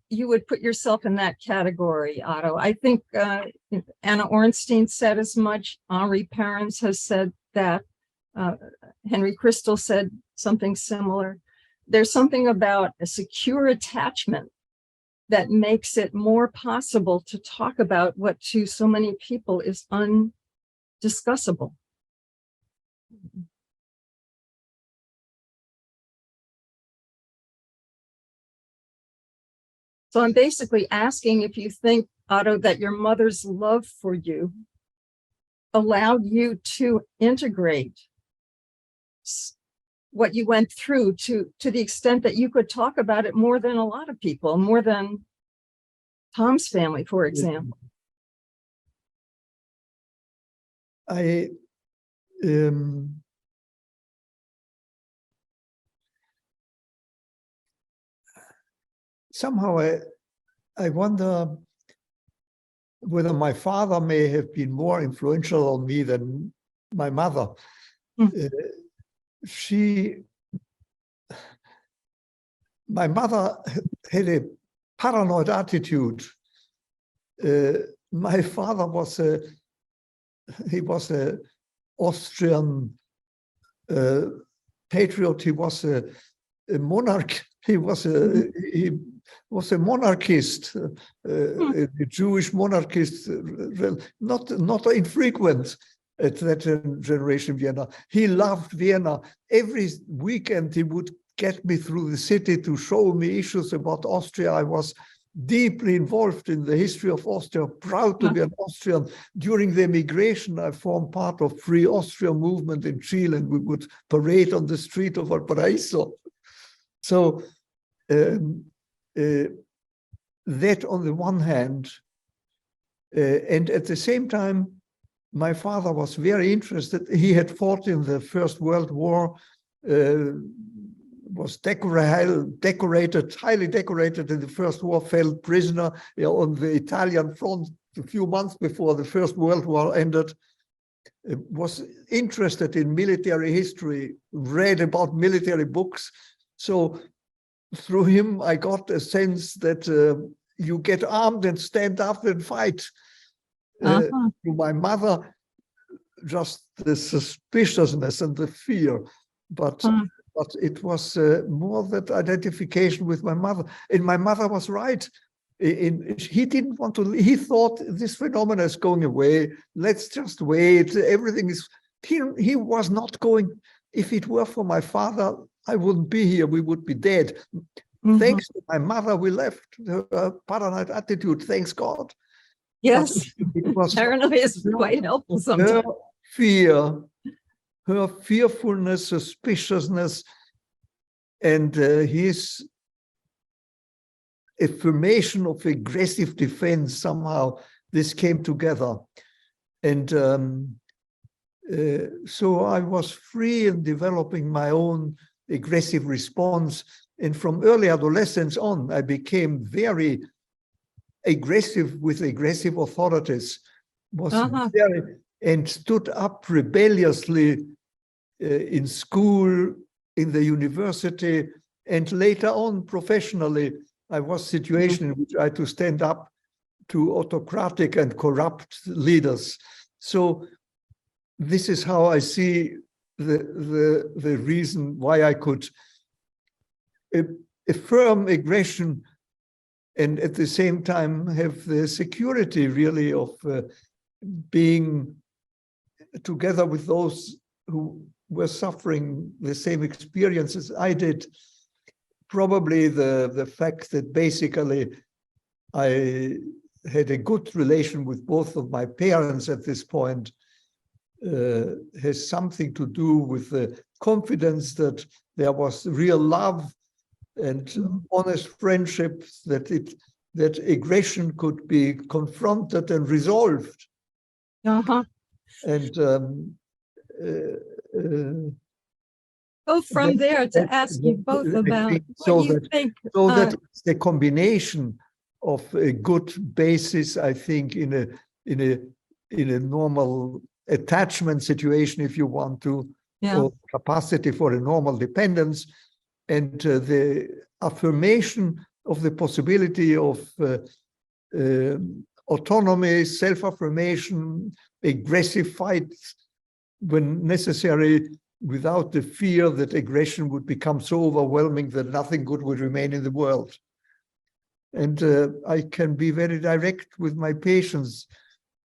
you would put yourself in that category, Otto. I think Anna Ornstein said as much. Henri Perrins has said that. Henry Christel said something similar. There's something about a secure attachment that makes it more possible to talk about what to so many people is undiscussable. So I'm basically asking if you think, Otto, that your mother's love for you allowed you to integrate what you went through to the extent that you could talk about it more than a lot of people, more than Tom's family, for example. Somehow I wonder whether my father may have been more influential on me than my mother. My mother had a paranoid attitude. My father was he was a Austrian patriot. He was a monarch. He was a monarchist, a Jewish monarchist, not infrequent at that generation in Vienna. He loved Vienna. Every weekend he would get me through the city to show me issues about Austria. I was deeply involved in the history of Austria, proud to be an Austrian. During the emigration, I formed part of Free Austria movement in Chile, and we would parade on the street of Valparaiso. So that on the one hand, and at the same time, my father was very interested. He had fought in the First World War, was decorated, highly decorated in the First War, fell prisoner on the Italian front a few months before the First World War ended, was interested in military history, read about military books. So through him, I got a sense that you get armed and stand up and fight. To my mother, just the suspiciousness and the fear, but it was more that identification with my mother. And my mother was right. He didn't want to, he thought this phenomenon is going away. Let's just wait. Everything is, he was not going. If it were for my father, I wouldn't be here. We would be dead. Thanks to my mother, we left. Her paranoid attitude, thanks God. Yes, it was paranoia is quite helpful sometimes. Her fearfulness, suspiciousness, and his affirmation of aggressive defense, somehow this came together. And so I was free in developing my own aggressive response. And from early adolescence on, I became very aggressive with aggressive authorities, was very, and stood up rebelliously in school, in the university, and later on professionally. I was in a situation in which I had to stand up to autocratic and corrupt leaders. So this is how I see the reason why I could affirm aggression and at the same time have the security really of being together with those who were suffering the same experiences I did. Probably the fact that basically I had a good relation with both of my parents at this point has something to do with the confidence that there was real love and honest friendship, that aggression could be confronted and resolved. And go from there to ask you both about what you think. So that it's the combination of a good basis, I think, in a normal attachment situation, if you want to, or capacity for a normal dependence, and the affirmation of the possibility of autonomy, self-affirmation, aggressive fights when necessary, without the fear that aggression would become so overwhelming that nothing good would remain in the world. And I can be very direct with my patients,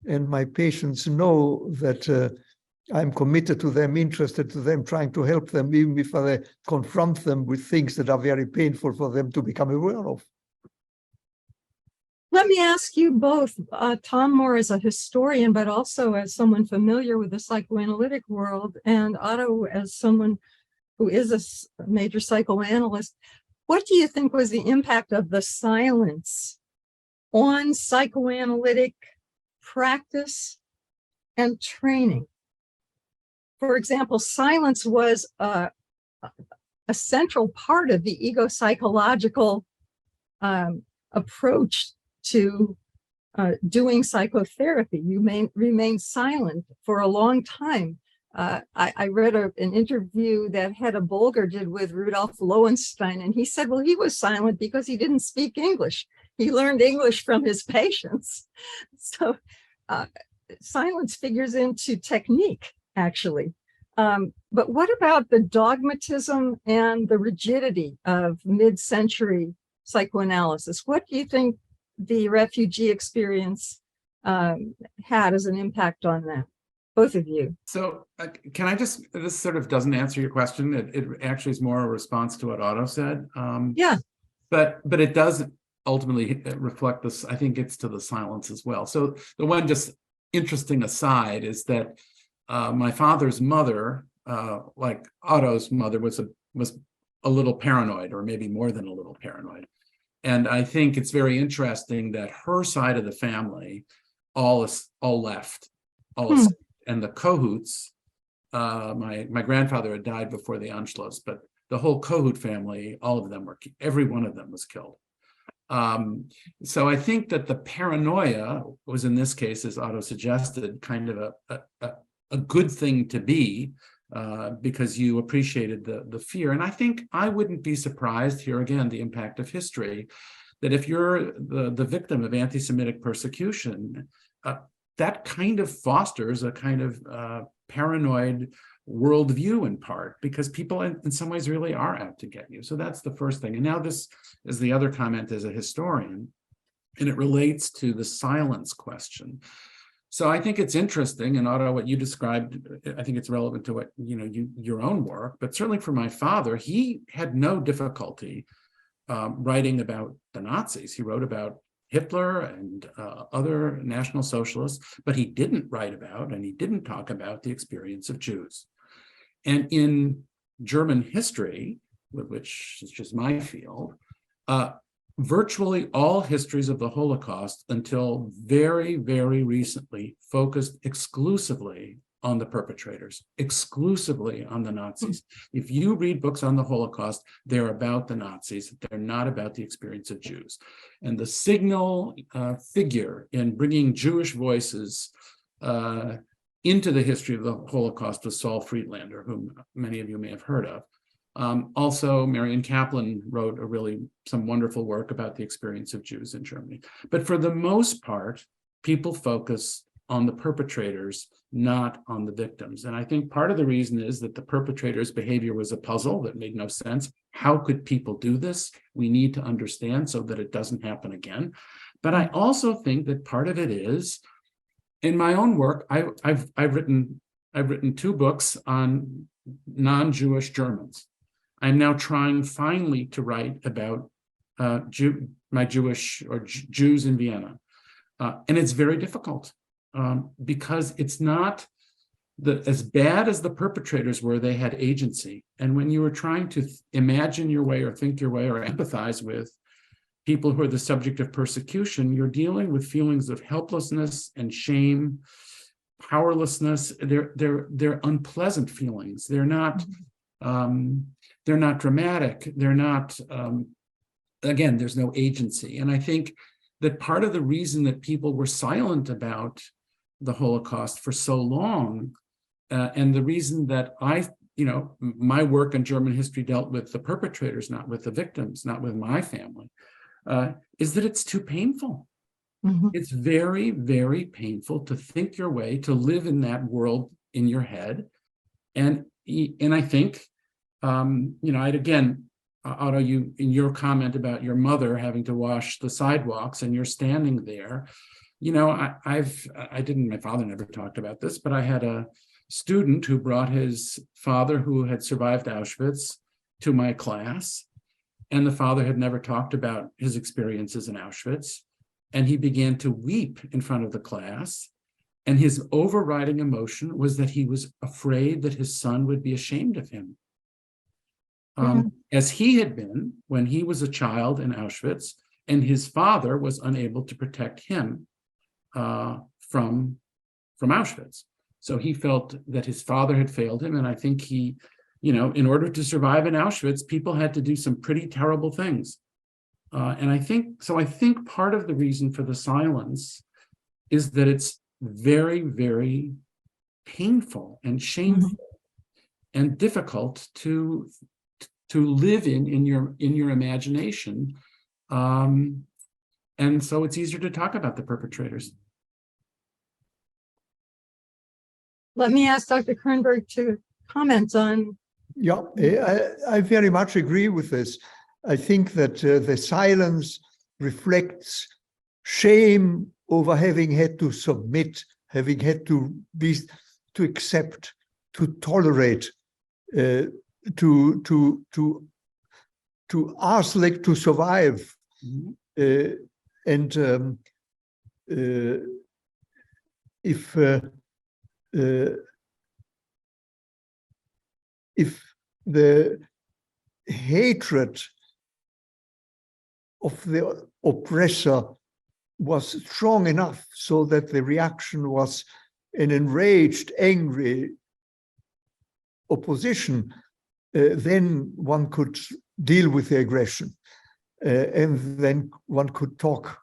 and my patients know that I'm committed to them, interested to them, trying to help them, even if I confront them with things that are very painful for them to become aware of. Let me ask you both, Tom more as a historian, but also as someone familiar with the psychoanalytic world, and Otto as someone who is a major psychoanalyst. What do you think was the impact of the silence on psychoanalytic practice and training? For example, silence was a central part of the ego-psychological approach to doing psychotherapy. You remain silent for a long time. I read an interview that Hedda Bolger did with Rudolf Lowenstein, and he said, well, he was silent because he didn't speak English. He learned English from his patients. So silence figures into technique, actually. But what about the dogmatism and the rigidity of mid-century psychoanalysis? What do you think the refugee experience had as an impact on that? Both of you. So can I just, this sort of doesn't answer your question. It actually is more a response to what Otto said. Yeah. But it does ultimately reflect this. I think it's to the silence as well. So the one just interesting aside is that my father's mother, like Otto's mother, was a little paranoid, or maybe more than a little paranoid. And I think it's very interesting that her side of the family all left. And the Kohuts, my grandfather had died before the Anschluss, but the whole Kohut family, every one of them was killed. So I think that the paranoia was, in this case, as Otto suggested, kind of a good thing to be, because you appreciated the fear. And I think I wouldn't be surprised, here again, the impact of history, that if you're the victim of anti-Semitic persecution, that kind of fosters a kind of paranoid worldview in part, because people in some ways really are out to get you. So that's the first thing. And now this is the other comment as a historian, and it relates to the silence question. So I think it's interesting, and Otto, what you described, I think it's relevant to what your own work, but certainly for my father, he had no difficulty writing about the Nazis. He wrote about Hitler and other National Socialists, but he didn't write about, and he didn't talk about, the experience of Jews. And in German history, which is just my field, virtually all histories of the Holocaust until very, very recently focused exclusively on the perpetrators, exclusively on the Nazis. If you read books on the Holocaust, they're about the Nazis. They're not about the experience of Jews. And the signal figure in bringing Jewish voices into the history of the Holocaust was Saul Friedlander, whom many of you may have heard of. Also, Marion Kaplan wrote some wonderful work about the experience of Jews in Germany. But for the most part, people focus on the perpetrators, not on the victims. And I think part of the reason is that the perpetrators' behavior was a puzzle that made no sense. How could people do this? We need to understand so that it doesn't happen again. But I also think that part of it is, in my own work, I've written 2 books on non-Jewish Germans. I'm now trying finally to write about my Jewish or Jews in Vienna. And it's very difficult because it's not as bad as the perpetrators were. They had agency. And when you were trying to imagine your way or think your way or empathize with people who are the subject of persecution, you're dealing with feelings of helplessness and shame, powerlessness. They're unpleasant feelings. They're not dramatic. They're not, again, there's no agency. And I think that part of the reason that people were silent about the Holocaust for so long, and the reason that my work in German history dealt with the perpetrators, not with the victims, not with my family, is that it's too painful. Mm-hmm. It's very, very painful to think your way, to live in that world in your head. And I think, Otto, you, in your comment about your mother having to wash the sidewalks and you're standing there, my father never talked about this, but I had a student who brought his father who had survived Auschwitz to my class. And the father had never talked about his experiences in Auschwitz. and he began to weep in front of the class. And his overriding emotion was that he was afraid that his son would be ashamed of him. As he had been when he was a child in Auschwitz, and his father was unable to protect him from Auschwitz. So he felt that his father had failed him. And I think he, in order to survive in Auschwitz, people had to do some pretty terrible things. And I think part of the reason for the silence is that it's very, very painful and shameful and difficult to live in your imagination. And so it's easier to talk about the perpetrators. Let me ask Dr. Kernberg to comment on. Yeah, I very much agree with this. I think that the silence reflects shame over having had to submit, having had to accept, to tolerate, to ask like to survive. If the hatred of the oppressor was strong enough so that the reaction was an enraged, angry opposition, then one could deal with the aggression, and then one could talk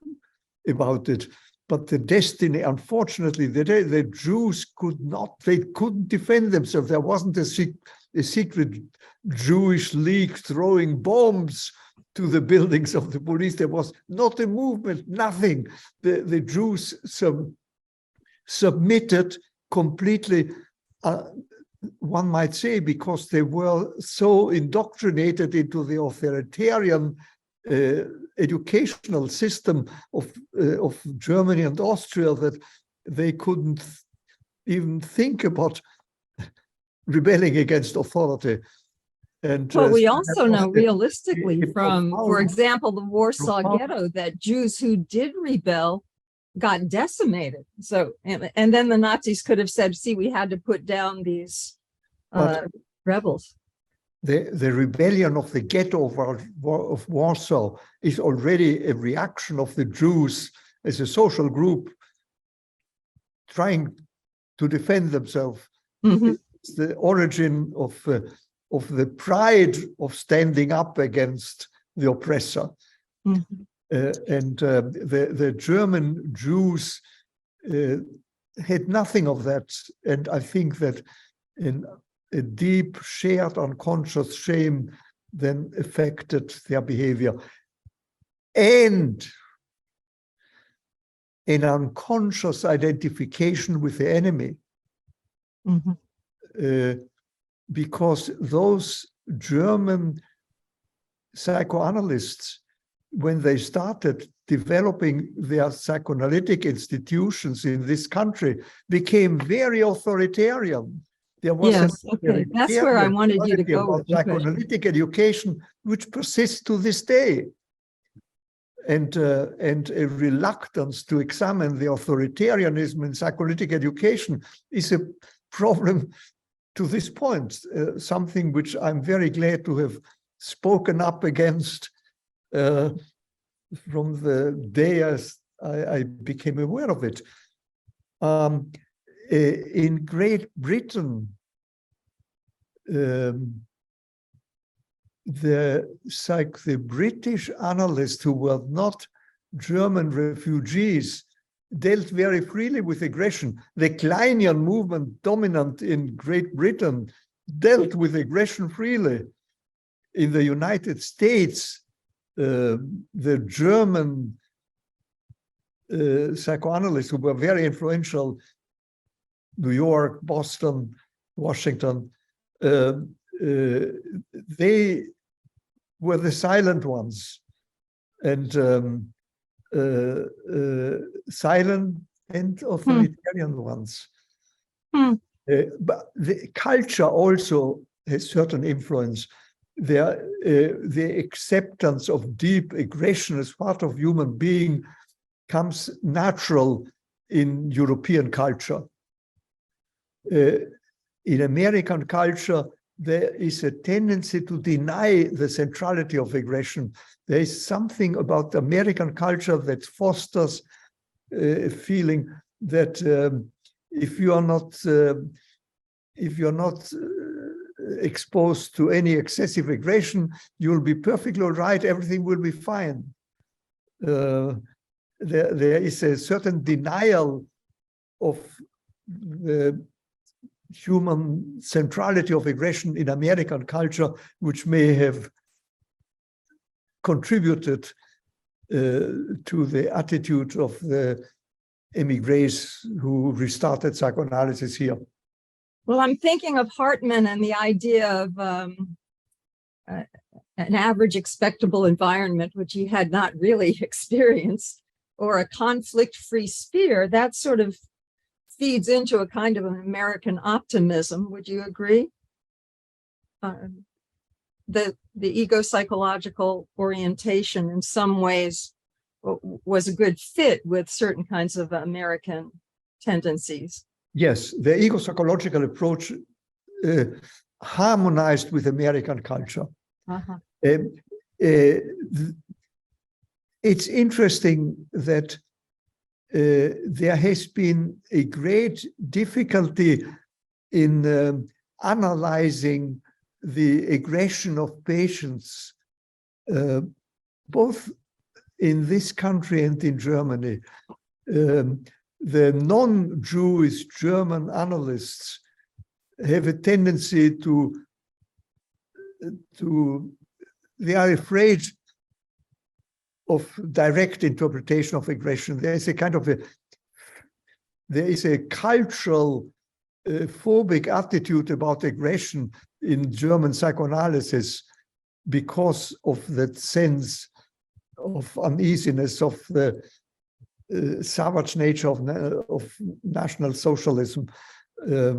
about it. But the destiny, unfortunately, the Jews couldn't defend themselves. There wasn't a secret Jewish league throwing bombs to the buildings of the police. There was not a movement, nothing. The Jews submitted completely, one might say, because they were so indoctrinated into the authoritarian educational system of Germany and Austria that they couldn't even think about rebelling against authority. And well, we also know realistically from, for example, the Warsaw Ghetto, that Jews who did rebel got decimated. So, and then the Nazis could have said, see, we had to put down these rebels. The rebellion of the ghetto of Warsaw is already a reaction of the Jews as a social group trying to defend themselves. It's the origin of the pride of standing up against the oppressor. And the German Jews had nothing of that. And I think that in a deep, shared, unconscious shame then affected their behavior. And an unconscious identification with the enemy. Because those German psychoanalysts, when they started developing their psychoanalytic institutions in this country, became very authoritarian. There was that's where I wanted you to go with psychoanalytic education, which persists to this day, and a reluctance to examine the authoritarianism in psychoanalytic education is a problem to this point. Something which I'm very glad to have spoken up against from the day I became aware of it. In Great Britain, the British analysts who were not German refugees dealt very freely with aggression. The Kleinian movement, dominant in Great Britain, dealt with aggression freely. In the United States, the German psychoanalysts who were very influential, New York, Boston, Washington, they were the silent ones, and silent and authoritarian ones. But the culture also has certain influence. The acceptance of deep aggression as part of human being comes natural in European culture. In American culture, there is a tendency to deny the centrality of aggression. There is something about American culture that fosters a feeling that if you are not exposed to any excessive aggression, you'll be perfectly all right, everything will be fine. There is a certain denial of the human centrality of aggression in American culture, which may have contributed to the attitude of the emigres who restarted psychoanalysis here. Well, I'm thinking of Hartman and the idea of an average expectable environment, which he had not really experienced, or a conflict-free sphere. That sort of feeds into a kind of an American optimism. Would you agree? The ego-psychological orientation in some ways was a good fit with certain kinds of American tendencies. Yes, the ego-psychological approach harmonized with American culture. Uh-huh. It's interesting that there has been a great difficulty in analyzing the aggression of patients, both in this country and in Germany. The non-Jewish German analysts have a tendency they are afraid of direct interpretation of aggression. There is a kind of there is a cultural phobic attitude about aggression in German psychoanalysis because of that sense of uneasiness of the savage nature of National Socialism. Let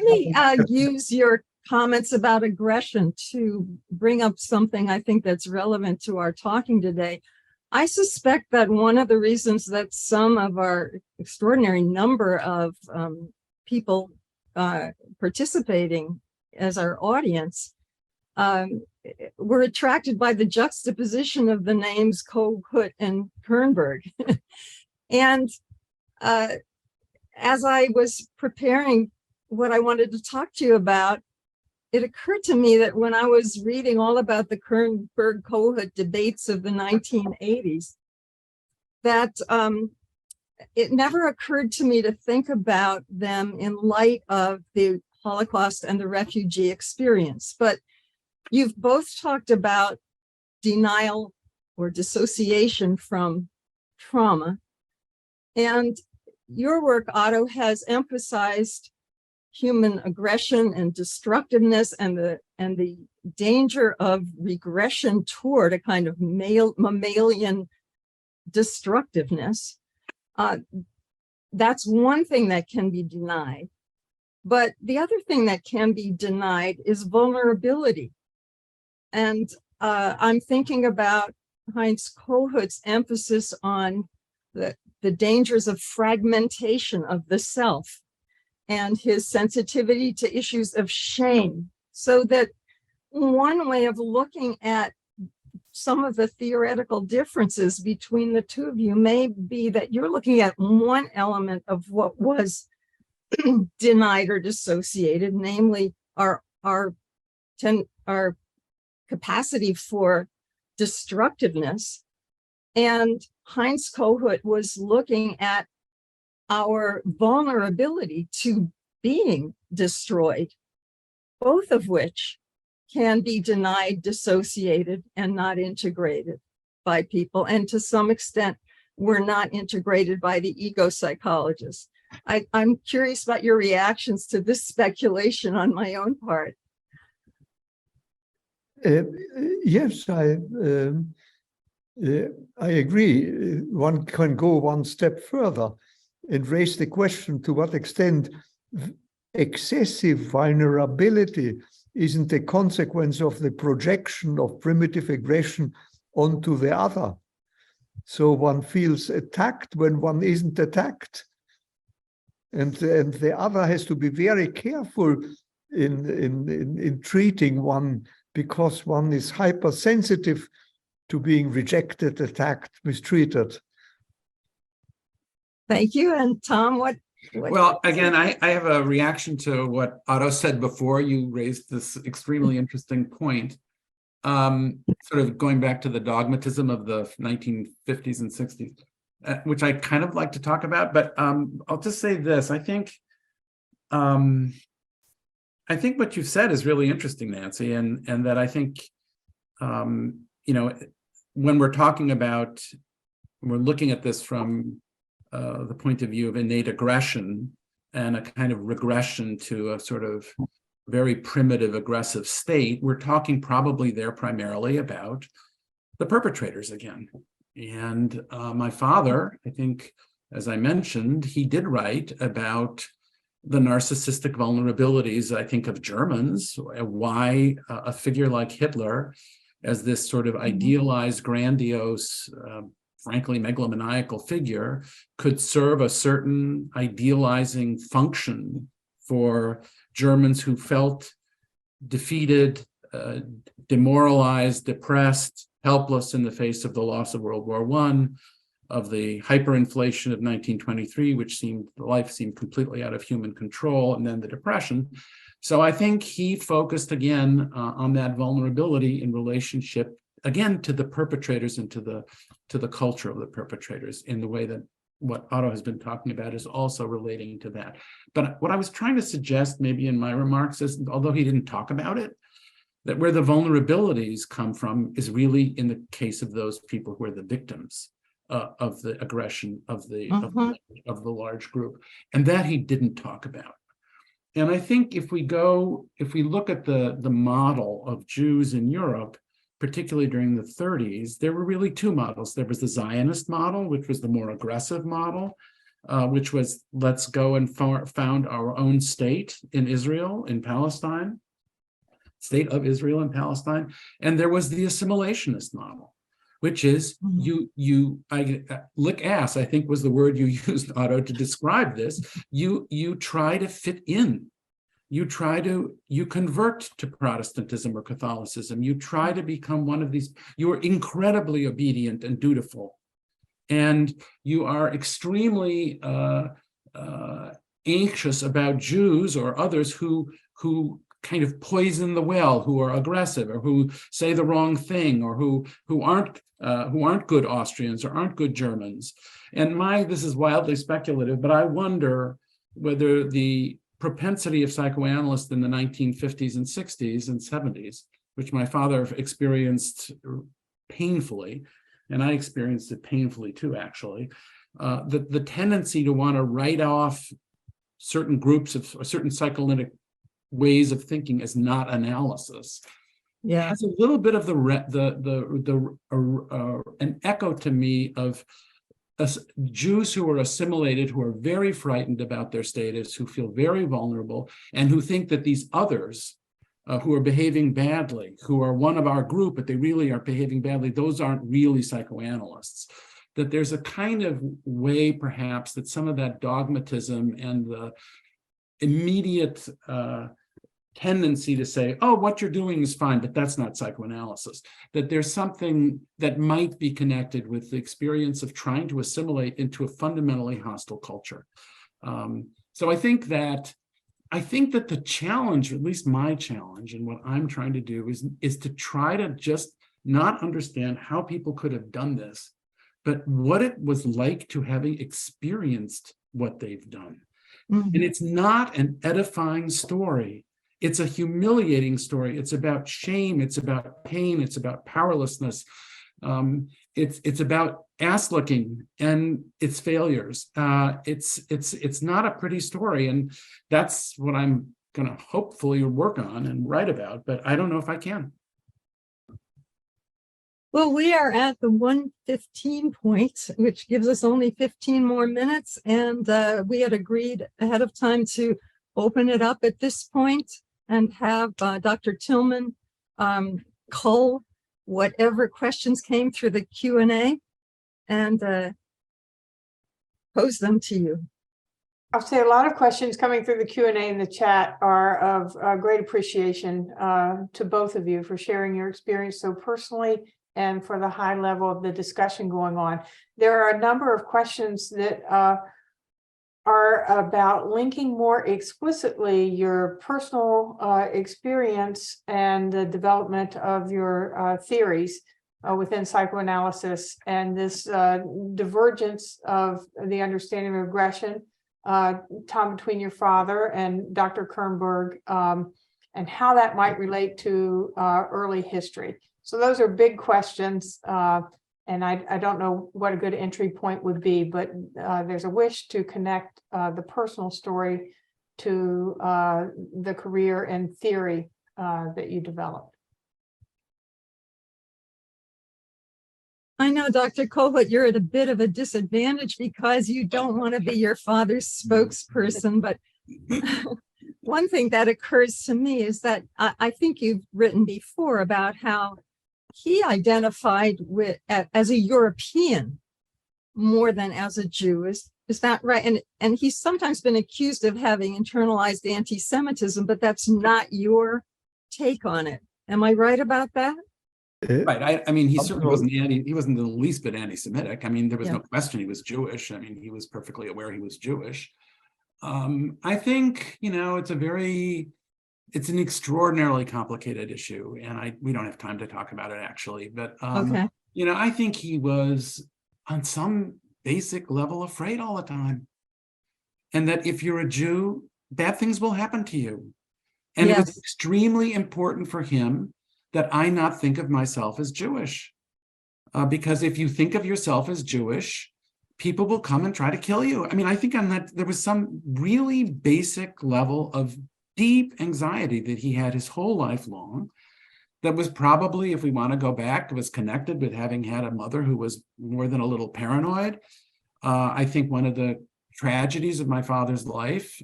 me use your comments about aggression to bring up something I think that's relevant to our talking today. I suspect that one of the reasons that some of our extraordinary number of people participating as our audience were attracted by the juxtaposition of the names Kohut and Kernberg. And as I was preparing what I wanted to talk to you about, it occurred to me that when I was reading all about the Kernberg-Kohut debates of the 1980s, that it never occurred to me to think about them in light of the Holocaust and the refugee experience. But you've both talked about denial or dissociation from trauma. And your work, Otto, has emphasized human aggression and destructiveness and the danger of regression toward a kind of mammalian destructiveness. That's one thing that can be denied. But the other thing that can be denied is vulnerability. And I'm thinking about Heinz Kohut's emphasis on the dangers of fragmentation of the self and his sensitivity to issues of shame. So that one way of looking at some of the theoretical differences between the two of you may be that you're looking at one element of what was denied or dissociated, namely our capacity for destructiveness. And Heinz Kohut was looking at our vulnerability to being destroyed, both of which can be denied, dissociated, and not integrated by people. And to some extent, we're not integrated by the ego psychologists. I'm curious about your reactions to this speculation on my own part. Yes, I agree. One can go one step further and raise the question to what extent excessive vulnerability isn't a consequence of the projection of primitive aggression onto the other. So one feels attacked when one isn't attacked. And the other has to be very careful in treating one, because one is hypersensitive to being rejected, attacked, mistreated. Thank you. And Tom, what Well, again, I have a reaction to what Otto said before. You raised this extremely interesting point, sort of going back to the dogmatism of the 1950s and 60s, which I kind of like to talk about. But I'll just say this: I think what you've said is really interesting, Nancy, and that I think you know, when we're talking about, we're looking at this from the point of view of innate aggression and a kind of regression to a sort of very primitive aggressive state, we're talking probably there primarily about the perpetrators again. And my father, I think, as I mentioned, he did write about the narcissistic vulnerabilities, I think, of Germans, why a figure like Hitler, as this sort of idealized, grandiose, frankly, megalomaniacal figure, could serve a certain idealizing function for Germans who felt defeated, demoralized, depressed, helpless in the face of the loss of World War I, of the hyperinflation of 1923, which life seemed completely out of human control, and then the Depression. So I think he focused again on that vulnerability in relationship, again, to the perpetrators and to the culture of the perpetrators, in the way that what Otto has been talking about is also relating to that. But what I was trying to suggest maybe in my remarks is, although he didn't talk about it, that where the vulnerabilities come from is really in the case of those people who are the victims of the aggression of the large group, and that he didn't talk about. And I think if we look at the model of Jews in Europe, particularly during the 30s, there were really two models. There was the Zionist model, which was the more aggressive model, which was, let's go and found our own state in Israel, in Palestine, state of Israel and Palestine. And there was the assimilationist model, which is lick ass, I think was the word you used, Otto, to describe this. You try to fit in. You convert to Protestantism or Catholicism. You try to become one of these. You are incredibly obedient and dutiful. And you are extremely anxious about Jews or others who kind of poison the well, who are aggressive or who say the wrong thing, or who aren't good Austrians or aren't good Germans. And this is wildly speculative, but I wonder whether the propensity of psychoanalysts in the 1950s and 60s and 70s, which my father experienced painfully, and I experienced it painfully too, actually, the tendency to want to write off certain groups of certain psychoanalytic ways of thinking as not analysis. Yeah, has a little bit of an echo to me of Jews who are assimilated, who are very frightened about their status, who feel very vulnerable, and who think that these others who are behaving badly, who are one of our group, but they really are behaving badly, those aren't really psychoanalysts. That there's a kind of way, perhaps, that some of that dogmatism and the immediate tendency to say, oh, what you're doing is fine, but that's not psychoanalysis. That there's something that might be connected with the experience of trying to assimilate into a fundamentally hostile culture. So I think that the challenge, or at least my challenge, and what I'm trying to do is to try to just not understand how people could have done this, but what it was like to having experienced what they've done. Mm-hmm. And it's not an edifying story. It's a humiliating story. It's about shame. It's about pain. It's about powerlessness. It's about ass licking and its failures. It's not a pretty story, and that's what I'm going to hopefully work on and write about. But I don't know if I can. Well, we are at the 1:15 point, which gives us only 15 more minutes, and we had agreed ahead of time to open it up at this point and have Dr. Tillman cull whatever questions came through the Q&A. and pose them to you. I'll say a lot of questions coming through the Q&A in the chat are of great appreciation to both of you for sharing your experience so personally and for the high level of the discussion going on. There are a number of questions that are about linking more explicitly your personal experience and the development of your theories within psychoanalysis and this divergence of the understanding of aggression, Tom, between your father and Dr. Kernberg, and how that might relate to early history. So those are big questions, and I don't know what a good entry point would be, but there's a wish to connect the personal story to the career and theory that you developed. I know, Dr. Kohut, you're at a bit of a disadvantage because you don't want to be your father's spokesperson. But one thing that occurs to me is that I think you've written before about how he identified with as a European more than as a Jew. Is that right? And he's sometimes been accused of having internalized anti-Semitism, but that's not your take on it. Am I right about that? Right. I mean, he certainly wasn't he wasn't the least bit anti-Semitic. I mean, there was no question he was Jewish. I mean, he was perfectly aware he was Jewish. I think, it's an extraordinarily complicated issue, and we don't have time to talk about it actually. But Okay. I think he was on some basic level afraid all the time, and that if you're a Jew, bad things will happen to you. And it was extremely important for him that I not think of myself as Jewish, because if you think of yourself as Jewish, people will come and try to kill you. I mean, I think on that there was some really basic level of deep anxiety that he had his whole life long. That was probably, if we want to go back, was connected with having had a mother who was more than a little paranoid. I think one of the tragedies of my father's life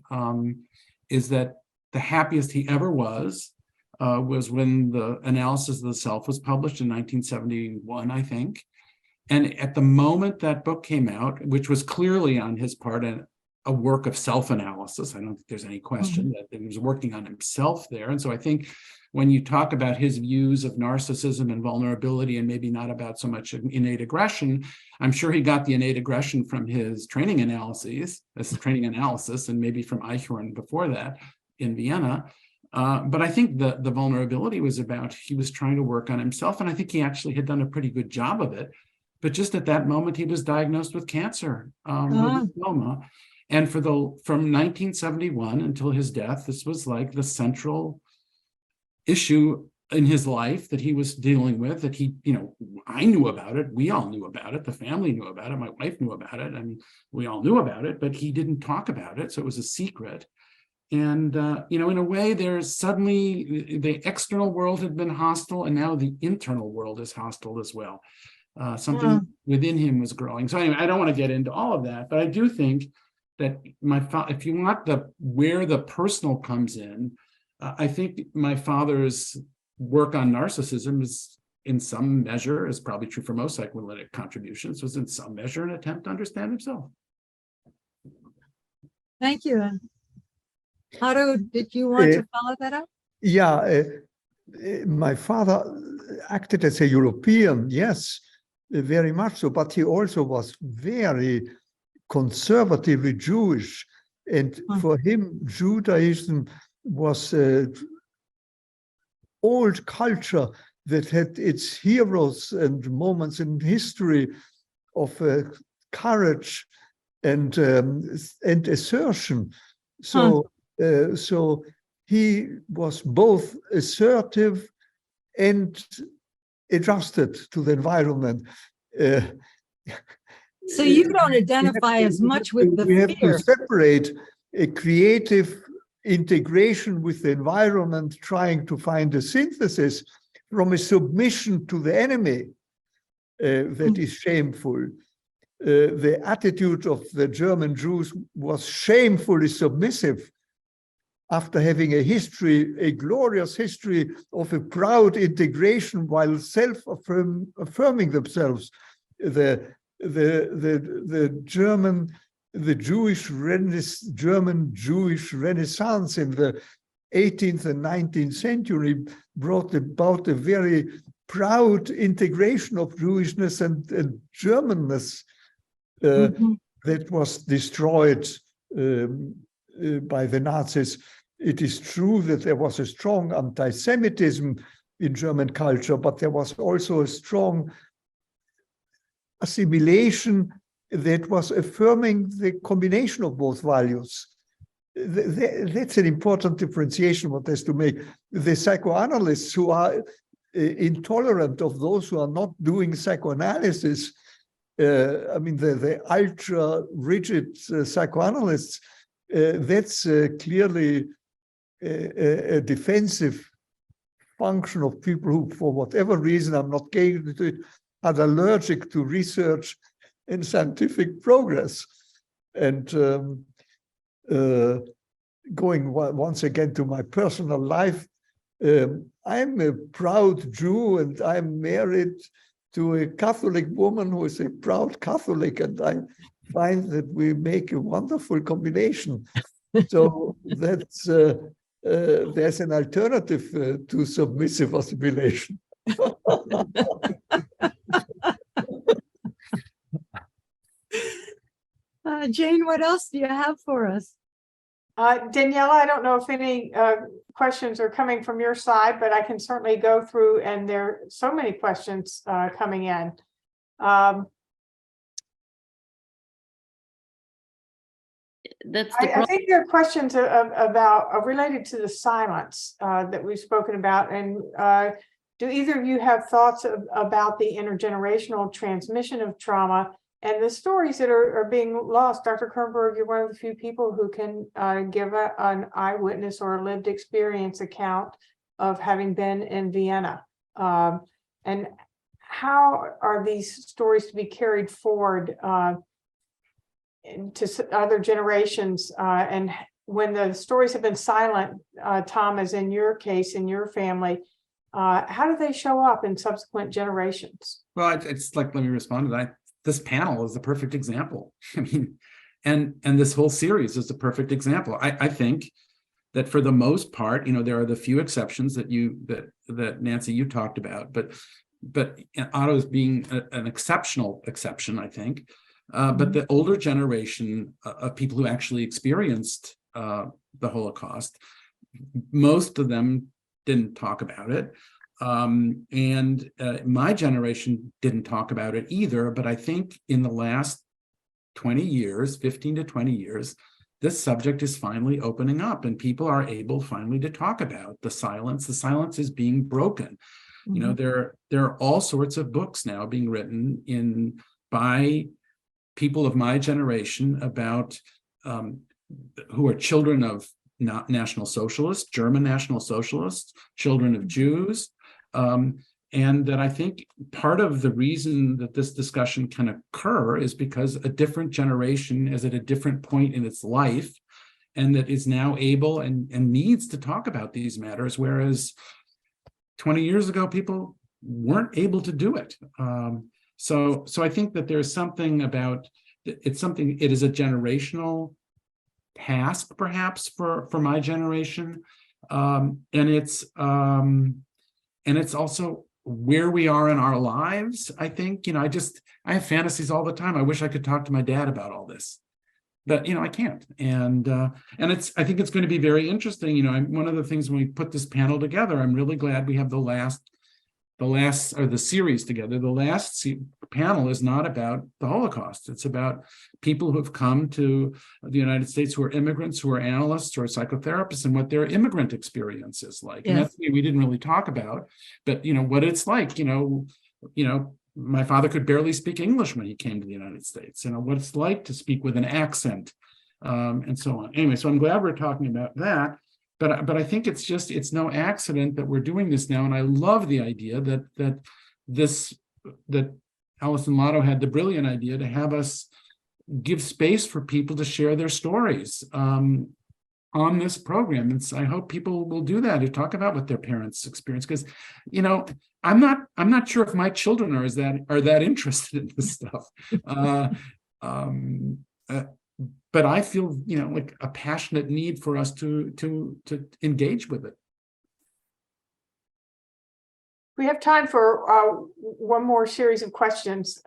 is that the happiest he ever was when the Analysis of the Self was published in 1971, I think. And at the moment that book came out, which was clearly on his part a work of self-analysis, I don't think there's any question that he was working on himself there. And so I think when you talk about his views of narcissism and vulnerability, and maybe not about so much innate aggression, I'm sure he got the innate aggression from his training analysis, and maybe from Eichhorn before that in Vienna. But I think the vulnerability was about he was trying to work on himself, and I think he actually had done a pretty good job of it. But just at that moment, he was diagnosed with cancer, with lymphoma. And from 1971 until his death, this was like the central issue in his life that he was dealing with, that I knew about it. We all knew about it. The family knew about it. My wife knew about it. I mean, we all knew about it, but he didn't talk about it. So it was a secret. And, in a way, there's suddenly the external world had been hostile, and now the internal world is hostile as well. Something within him was growing. So anyway, I don't want to get into all of that, but I do think that if you want where the personal comes in, I think my father's work on narcissism is in some measure, is probably true for most psychoanalytic contributions, was in some measure an attempt to understand himself. Thank you. Otto, did you want to follow that up? Yeah, my father acted as a European, yes, very much so, but he also was very conservatively Jewish. And for him, Judaism was old culture that had its heroes and moments in history of courage and assertion. So he was both assertive and adjusted to the environment. So you don't identify as much with the fear. We have to separate a creative integration with the environment, trying to find a synthesis, from a submission to the enemy that is shameful. The attitude of the German Jews was shamefully submissive after having a glorious history of a proud integration while self-affirming themselves. The the German Jewish Renaissance in the 18th and 19th century brought about a very proud integration of Jewishness and Germanness that was destroyed by the Nazis. It is true that there was a strong anti-Semitism in German culture, but there was also a strong assimilation that was affirming the combination of both values. That's an important differentiation what has to make. The psychoanalysts who are intolerant of those who are not doing psychoanalysis, I mean, the ultra-rigid psychoanalysts, that's clearly a defensive function of people who, for whatever reason, I'm not getting into it, are allergic to research and scientific progress. And going once again to my personal life, I'm a proud Jew and I'm married to a Catholic woman who is a proud Catholic, and I find that we make a wonderful combination. So that's there's an alternative to submissive assimilation. Jane, what else do you have for us? Daniela, I don't know if any questions are coming from your side, but I can certainly go through, and there are so many questions coming in. I think there are questions about related to the silence that we've spoken about. And do either of you have thoughts about the intergenerational transmission of trauma and the stories that are being lost? Dr. Kernberg, you're one of the few people who can give an eyewitness or a lived experience account of having been in Vienna. And how are these stories to be carried forward to other generations? And when the stories have been silent, Tom, as in your case, in your family, how do they show up in subsequent generations? Well, it's like, let me respond to that. This panel is a perfect example. I mean, and this whole series is a perfect example. I think that for the most part, you know, there are the few exceptions that Nancy, you talked about, but Otto's being an exceptional exception, I think. But the older generation of people who actually experienced the Holocaust, most of them didn't talk about it. And my generation didn't talk about it either, but I think in the last 20 years, 15 to 20 years, this subject is finally opening up and people are able finally to talk about the silence. The silence is being broken. You know, there are all sorts of books now being written by people of my generation about who are children of National Socialists, German National Socialists, children of Jews. And that I think part of the reason that this discussion can occur is because a different generation is at a different point in its life and that is now able and needs to talk about these matters, whereas 20 years ago, people weren't able to do it. So I think that there's something about, it is a generational task perhaps for my generation. And it's also where we are in our lives. I think, you know, I have fantasies all the time. I wish I could talk to my dad about all this, but, you know, I can't. And I think it's going to be very interesting. You know, one of the things when we put this panel together, I'm really glad we have the series together. The last panel is not about the Holocaust. It's about people who have come to the United States who are immigrants, who are analysts or psychotherapists, and what their immigrant experience is like. Yes. And that's what we didn't really talk about, but, you know, what it's like, you know, my father could barely speak English when he came to the United States, you know, what it's like to speak with an accent, and so on. Anyway, so I'm glad we're talking about that. But I think it's no accident that we're doing this now, and I love the idea that Alice and Lotto had the brilliant idea to have us give space for people to share their stories. on this program. And so I hope people will do that, to talk about what their parents experience, because, you know, I'm not sure if my children are that interested in this stuff. But I feel, you know, like a passionate need for us to engage with it. We have time for one more series of questions.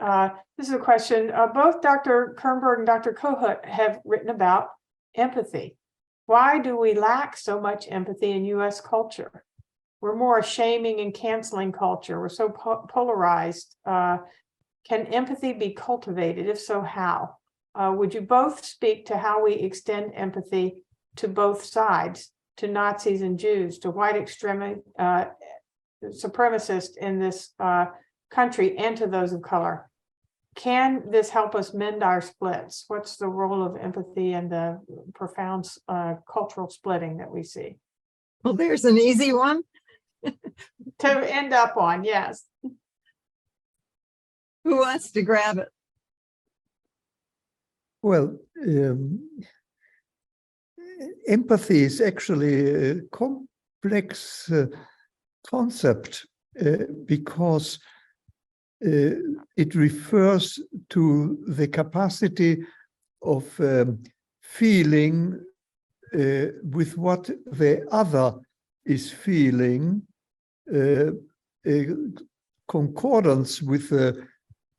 This is a question. Both Dr. Kernberg and Dr. Kohut have written about empathy. Why do we lack so much empathy in U.S. culture? We're more a shaming and canceling culture. We're so polarized. Can empathy be cultivated? If so, how? Would you both speak to how we extend empathy to both sides, to Nazis and Jews, to white supremacists in this country, and to those of color? Can this help us mend our splits? What's the role of empathy and the profound cultural splitting that we see? Well, there's an easy one to end up on, yes. Who wants to grab it? Well, empathy is actually a complex concept because it refers to the capacity of feeling with what the other is feeling, concordance with the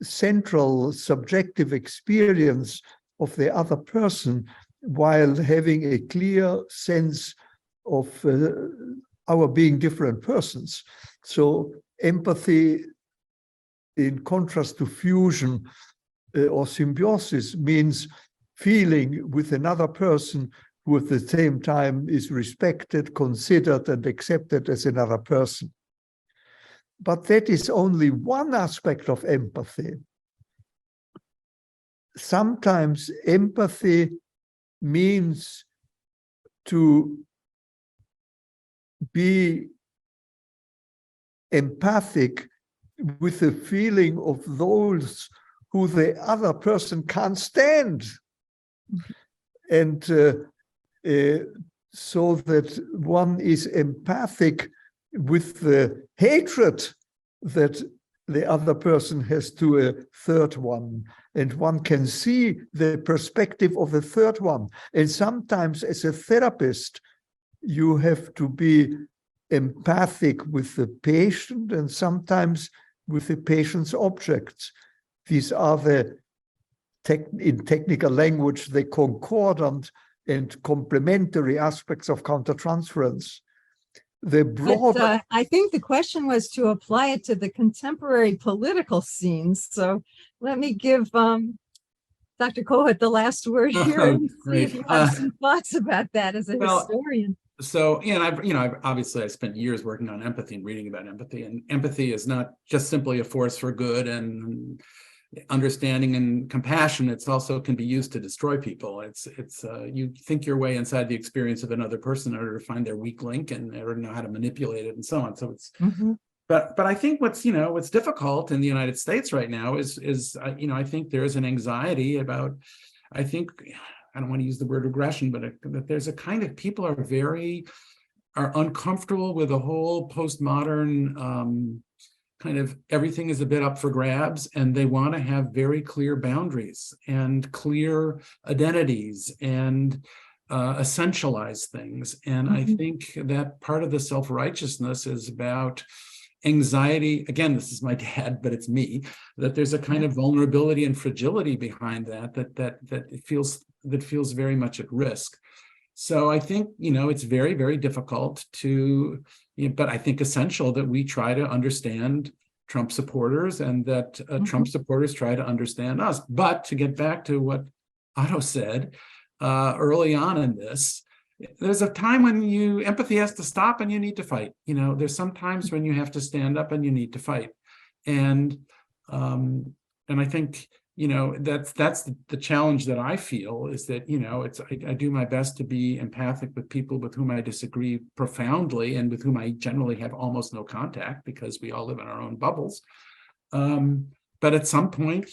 central subjective experience of the other person, while having a clear sense of our being different persons. So empathy, in contrast to fusion or symbiosis, means feeling with another person who at the same time is respected, considered, and accepted as another person. But that is only one aspect of empathy. Sometimes empathy means to be empathic with the feeling of those who the other person can't stand. And so that one is empathic with the hatred that the other person has to a third one, and one can see the perspective of the third one. And sometimes as a therapist, you have to be empathic with the patient and sometimes with the patient's objects. These are the, in technical language, the concordant and complementary aspects of countertransference. The broader... But, I think the question was to apply it to the contemporary political scenes. So let me give Dr. Kohut the last word here and see if you have some thoughts about that as a historian. So, and I've obviously I spent years working on empathy and reading about empathy, and empathy is not just simply a force for good and understanding and compassion. It's also can be used to destroy people. It's you think your way inside the experience of another person in order to find their weak link and in order to know how to manipulate it and so on. So it's but I think what's difficult in the United States right now is I think there is an anxiety about, I don't want to use the word aggression, but that there's a kind of people are uncomfortable with the whole postmodern kind of everything is a bit up for grabs, and they want to have very clear boundaries and clear identities and essentialize things. And I think that part of the self-righteousness is about anxiety. Again, this is my dad, but it's me, that there's a kind of vulnerability and fragility behind that feels very much at risk. So I think, it's very, very difficult to, but I think essential that we try to understand Trump supporters and that Trump supporters try to understand us. But to get back to what Otto said early on in this, there's a time when empathy has to stop and you need to fight. There's some times when you have to stand up and you need to fight. And I think, that's the challenge that I feel is that, I do my best to be empathic with people with whom I disagree profoundly and with whom I generally have almost no contact because we all live in our own bubbles. But at some point,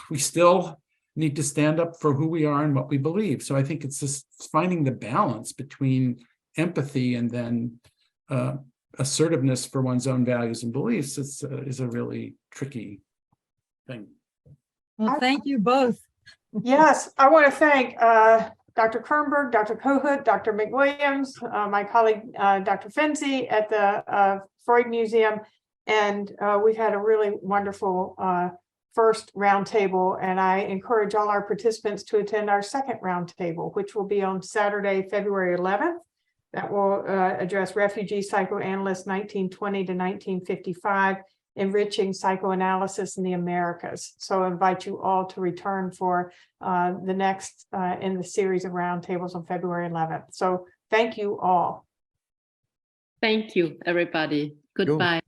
we still need to stand up for who we are and what we believe. So I think it's just finding the balance between empathy and then assertiveness for one's own values and beliefs is a really tricky thing. Well, thank you both. Yes, I want to thank Dr. Kernberg, Dr. Kohut, Dr. McWilliams, my colleague, Dr. Fenzi at the Freud Museum. And we've had a really wonderful first roundtable. And I encourage all our participants to attend our second roundtable, which will be on Saturday, February 11th. That will address refugee psychoanalysts 1920 to 1955, enriching psychoanalysis in the Americas. So I invite you all to return for the next in the series of roundtables on February 11th. So thank you all. Thank you, everybody. Goodbye.